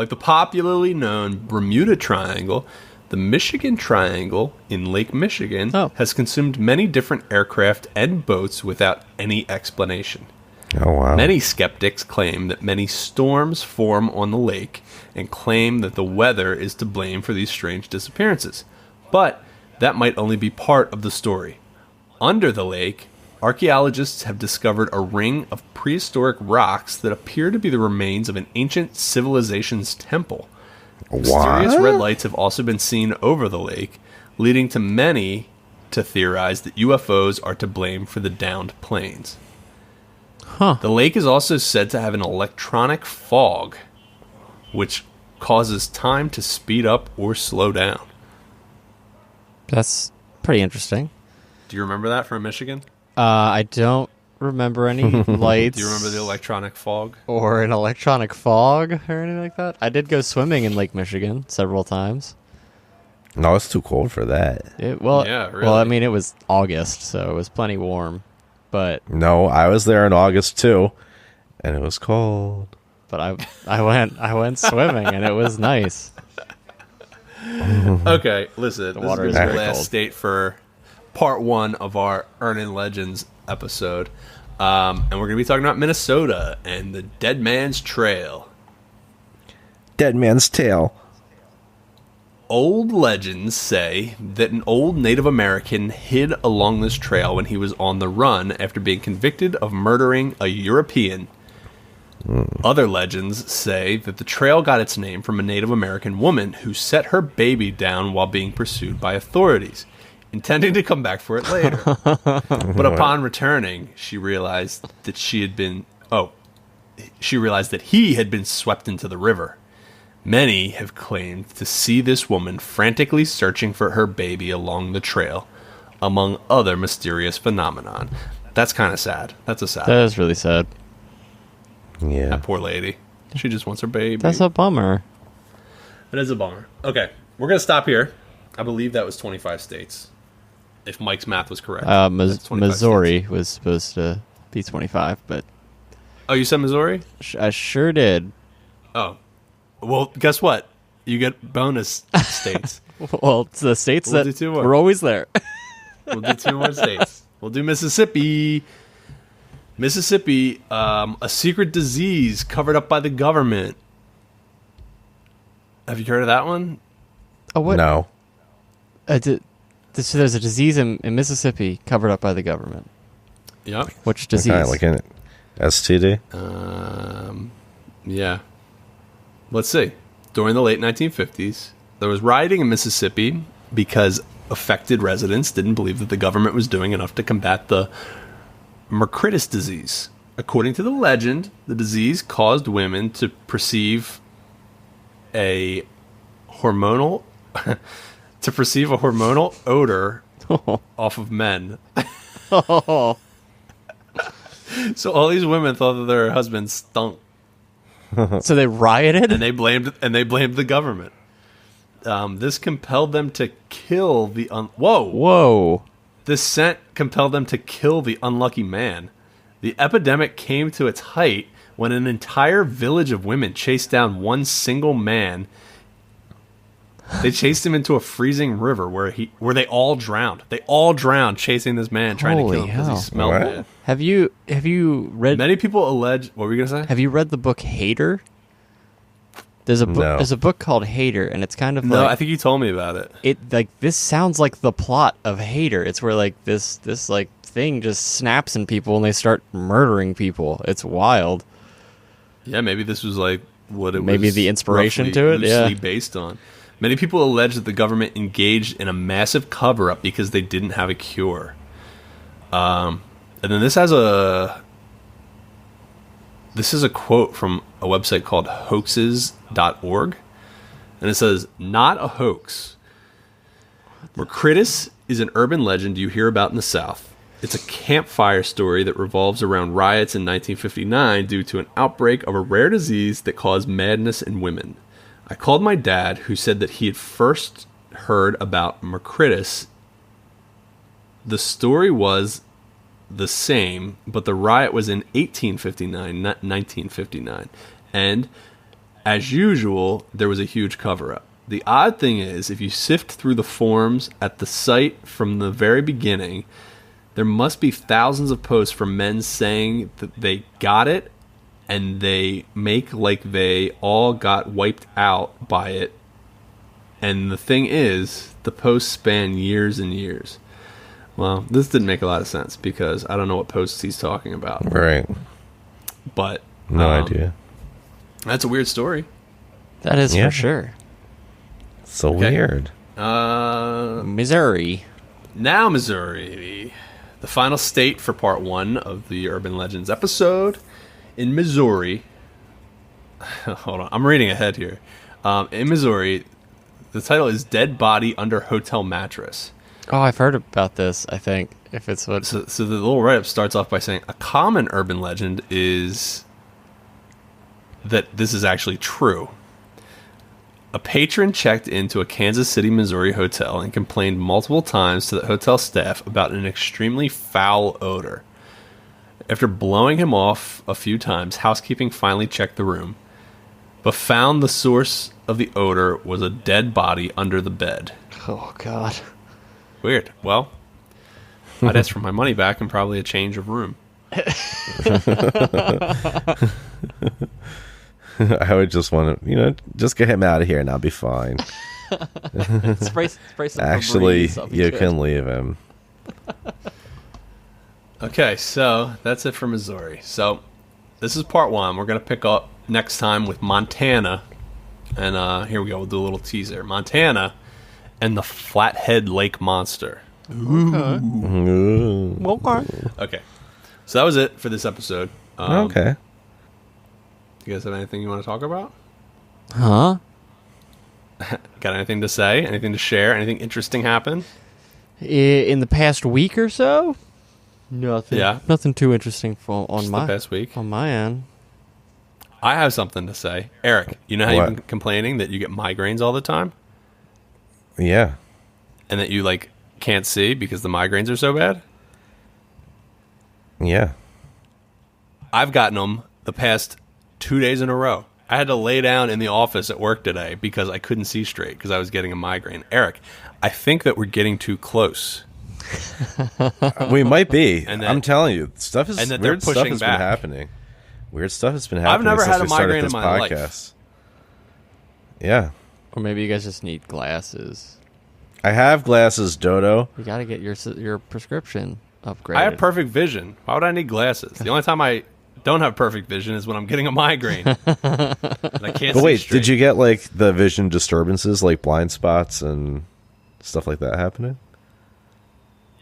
A: the popularly known Bermuda Triangle, the Michigan Triangle in Lake Michigan has consumed many different aircraft and boats without any explanation.
C: Oh, wow.
A: Many skeptics claim that many storms form on the lake and claim that the weather is to blame for these strange disappearances. But that might only be part of the story. Under the lake, archaeologists have discovered a ring of prehistoric rocks that appear to be the remains of an ancient civilization's temple. Mysterious red lights have also been seen over the lake, leading to many to theorize that UFOs are to blame for the downed planes. The lake is also said to have an electronic fog, which causes time to speed up or slow down.
B: That's pretty interesting.
A: Do you remember that from Michigan?
B: I don't remember any lights.
A: Do you remember the electronic fog?
B: Or an electronic fog or anything like that? I did go swimming in Lake Michigan several times.
C: No, it's too cold for that.
A: Yeah, really.
B: Well, I mean, it was August, so it was plenty warm. But
C: no, I was there in August too, and it was cold.
B: But I went swimming, and it was nice.
A: Okay, listen.
B: The
A: This
B: water
A: is
B: is
A: the
B: very
A: last
B: cold.
A: state for part 1 of our Earning Legends episode. And we're going to be talking about Minnesota and the Dead Man's Trail.
C: Dead Man's Tail.
A: Old legends say that an old Native American hid along this trail when he was on the run after being convicted of murdering a European. Other legends say that the trail got its name from a Native American woman who set her baby down while being pursued by authorities, intending to come back for it later. But upon returning, she realized that he had been swept into the river. Many have claimed to see this woman frantically searching for her baby along the trail, among other mysterious phenomenon. That's kind of sad. That's a sad.
B: That is really sad.
C: Yeah.
A: That poor lady. She just wants her baby.
B: That's a bummer.
A: It is a bummer. Okay, we're going to stop here. I believe that was 25 states. If Mike's math was correct. That's 25
B: Missouri
A: states.
B: was supposed to be 25, but...
A: Oh, you said Missouri?
B: I sure did.
A: Oh. Well, guess what? You get bonus states.
B: Well, it's the states
A: We'll
B: that
A: do 2 more.
B: were always there.
A: We'll do 2 more states. We'll do Mississippi. Mississippi, a secret disease covered up by the government. Have you heard of that one?
B: Oh, what?
C: No.
B: So there's a disease in Mississippi covered up by the government.
A: Yep.
B: Which disease?
C: Okay, like an STD?
A: Yeah. Let's see. During the late 1950s, there was rioting in Mississippi because affected residents didn't believe that the government was doing enough to combat the Mercritis disease. According to the legend, the disease caused women to perceive a hormonal odor off of men.
B: Oh.
A: So all these women thought that their husbands stunk.
B: So they rioted?
A: And they blamed the government. This compelled them to kill the
B: Whoa.
A: This scent compelled them to kill the unlucky man. The epidemic came to its height when an entire village of women chased down one single man. They chased him into a freezing river where they all drowned. They all drowned chasing this man, trying to kill him because he
B: hell.
A: smelled
C: What?
A: bad.
B: Have you read
A: Many people allege. What were you gonna say?
B: Have you read the book Hater? There's a book.
C: No.
B: There's a book called Hater, and it's kind of
A: No,
B: like
A: I think you told me about it.
B: it. Like this sounds like the plot of Hater. It's where like this like thing just snaps in people and they start murdering people. It's wild.
A: Yeah, maybe this was like what it was.
B: Maybe the inspiration
A: roughly,
B: to it,
A: loosely
B: yeah.
A: based on. Many people allege that the government engaged in a massive cover-up because they didn't have a cure. And then this is a quote from a website called hoaxes.org. And it says, "Not a hoax. Mercritis is an urban legend you hear about in the South. It's a campfire story that revolves around riots in 1959 due to an outbreak of a rare disease that caused madness in women. I called my dad, who said that he had first heard about Mercritis. The story was the same, but the riot was in 1859, not 1959. And, as usual, there was a huge cover-up. The odd thing is, if you sift through the forums at the site from the very beginning, there must be thousands of posts from men saying that they got it, and they make like they all got wiped out by it. And the thing is, the posts span years and years." Well, this didn't make a lot of sense because I don't know what posts he's talking about.
C: Right.
A: But
C: No idea.
A: That's a weird story.
B: That is
C: Yeah.
B: for sure.
C: So
A: Okay.
C: weird.
B: Missouri.
A: Now Missouri, the final state for part 1 of the Urban Legends episode. In Missouri, hold on, I'm reading ahead here. In Missouri, the title is "Dead Body Under Hotel Mattress."
B: Oh, I've heard about this. I think If it's what...
A: So the little write-up starts off by saying, a common urban legend is that this is actually true. A patron checked into a Kansas City, Missouri hotel and complained multiple times to the hotel staff about an extremely foul odor. After blowing him off a few times, housekeeping finally checked the room, but found the source of the odor was a dead body under the bed.
B: Oh, God.
A: Weird. Well, I'd ask for my money back and probably a change of room.
C: I would just want to, just get him out of here and I'll be fine.
B: spray some
C: Actually,
B: Febreze,
C: you can leave him.
A: Okay, so that's it for Missouri. So this is part one. We're going to pick up next time with Montana. And here we go. We'll do a little teaser. Montana and the Flathead Lake Monster.
C: Ooh.
A: Okay. So that was it for this episode.
C: Okay.
A: You guys have anything you want to talk about?
B: Huh?
A: Got anything to say? Anything to share? Anything interesting happen?
B: In the past week or so? Nothing.
A: Yeah.
B: Nothing too interesting
A: Just the past week.
B: on my end.
A: I have something to say. Eric, you know how
C: What?
A: you've been complaining that you get migraines all the time?
C: Yeah.
A: And that you, can't see because the migraines are so bad?
C: Yeah.
A: I've gotten them the past 2 days in a row. I had to lay down in the office at work today because I couldn't see straight because I was getting a migraine. Eric, I think that we're getting too close.
C: We might be.
A: And that-
C: I'm telling you,
A: and that they're
C: weird stuff
A: pushing
C: has
A: back.
C: been happening. Weird stuff has been happening.
A: never
C: since
A: had a
C: we started
A: migraine in
C: this
A: my life.
C: podcast. Yeah.
B: Or maybe you guys just need glasses.
C: I have glasses, Dodo.
B: You got to get your prescription upgraded.
A: I have perfect vision. Why would I need glasses? The only time I don't have perfect vision is when I'm getting a migraine. And I can't
C: But
A: see
C: wait,
A: straight.
C: did you get the vision disturbances, like blind spots and stuff like that happening?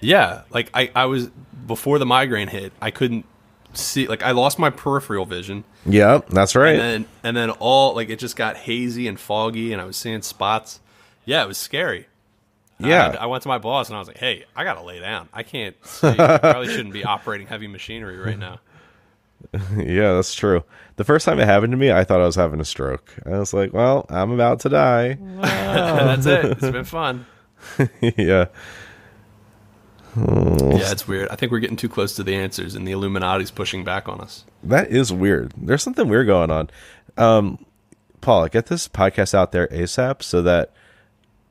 A: Yeah. I was, before the migraine hit, I couldn't see, I lost my peripheral vision.
C: Yeah, that's right.
A: And then all, it just got hazy and foggy and I was seeing spots. Yeah, it was scary.
C: Yeah.
A: I went to my boss and I was like, hey, I got to lay down. I can't see. I probably shouldn't be operating heavy machinery right now.
C: Yeah, that's true. The first time it happened to me, I thought I was having a stroke. I was like, well, I'm about to die.
A: That's it. It's been fun.
C: Yeah.
A: Yeah, it's weird. I think we're getting too close to the answers and the Illuminati's pushing back on us.
C: That is weird. There's something weird going on. Paul, get this podcast out there ASAP so that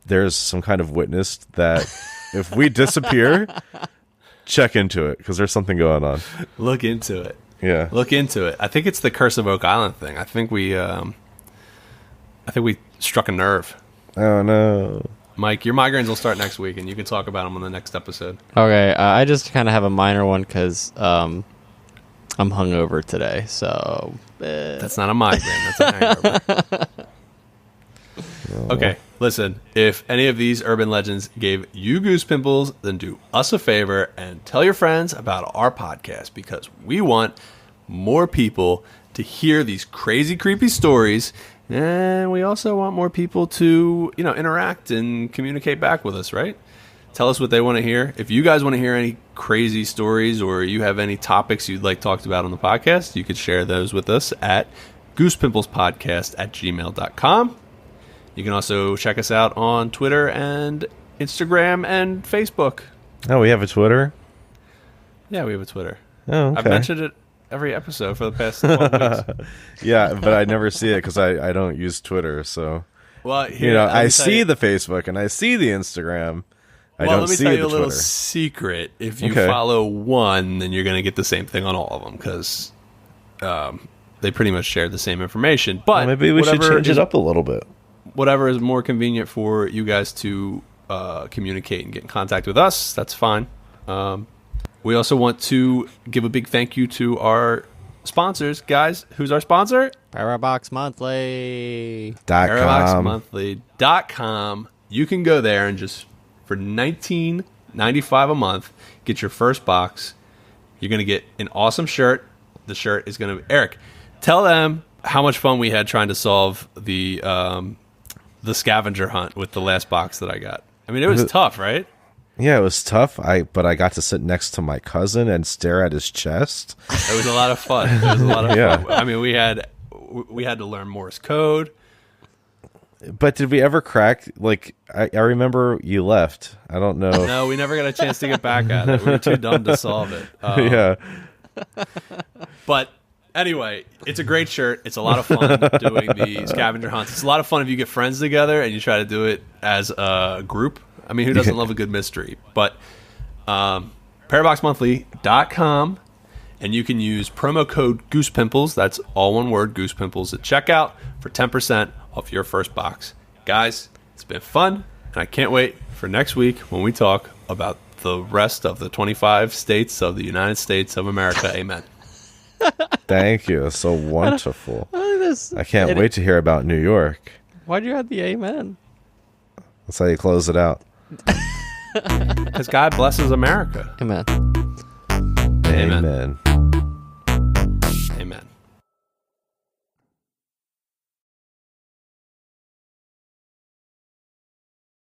C: there's some kind of witness that if we disappear, check into it because there's something going on.
A: Look into it.
C: Yeah.
A: Look into it. I think it's the Curse of Oak Island thing. I think we struck a nerve.
C: Oh, no.
A: Mike, your migraines will start next week, and you can talk about them on the next episode.
B: Okay, I just kind of have a minor one because I'm hungover today, so...
A: That's not a migraine. That's a hangover. Okay, listen. If any of these urban legends gave you goose pimples, then do us a favor and tell your friends about our podcast because we want more people to hear these crazy, creepy stories, and we also want more people to, interact and communicate back with us, right? Tell us what they want to hear. If you guys want to hear any crazy stories or you have any topics you'd like talked about on the podcast, you could share those with us at goosepimplespodcast@gmail.com. You can also check us out on Twitter and Instagram and Facebook.
C: Oh, we have a Twitter?
A: Yeah, we have a Twitter.
C: Oh, okay.
A: I've mentioned it every episode for the past 12 weeks.
C: Yeah, but I never see it because I don't use Twitter. So,
A: Well, here,
C: I see the Facebook and I see the Instagram. I don't
A: let me
C: see
A: tell
C: the
A: you a little
C: Twitter.
A: secret. If you
C: Okay.
A: follow one, then you're going to get the same thing on all of them because they pretty much share the same information. But
C: Well, maybe we should
A: whatever
C: change it up a little bit.
A: Whatever is more convenient for you guys to communicate and get in contact with us, that's fine. We also want to give a big thank you to our sponsors. Guys, who's our sponsor?
B: Parabox Monthly.
A: ParaboxMonthly.com. You can go there and just, for $19.95 a month, get your first box. You're going to get an awesome shirt. The shirt is going to... Eric, tell them how much fun we had trying to solve the scavenger hunt with the last box that I got. I mean, it was tough, right?
C: Yeah, it was tough. But I got to sit next to my cousin and stare at his chest.
A: It was a lot of fun. It was a lot of
C: Yeah.
A: fun. I mean, we had to learn Morse code.
C: But did we ever crack? Like, I remember you left. I don't know.
A: No, we never got a chance to get back at it. We were too dumb to solve it.
C: Yeah.
A: But anyway, it's a great shirt. It's a lot of fun doing the scavenger hunts. It's a lot of fun if you get friends together and you try to do it as a group. I mean, who doesn't love a good mystery? But paraboxmonthly.com, and you can use promo code Goose Pimples. That's all one word, Goose Pimples, at checkout for 10% off your first box. Guys, it's been fun, and I can't wait for next week when we talk about the rest of the 25 states of the United States of America. Amen.
C: Thank you. It's so wonderful. I can't wait to hear about New York.
B: Why'd you add the amen?
C: That's how you close it out.
A: Because God blesses America.
B: Amen.
C: Amen.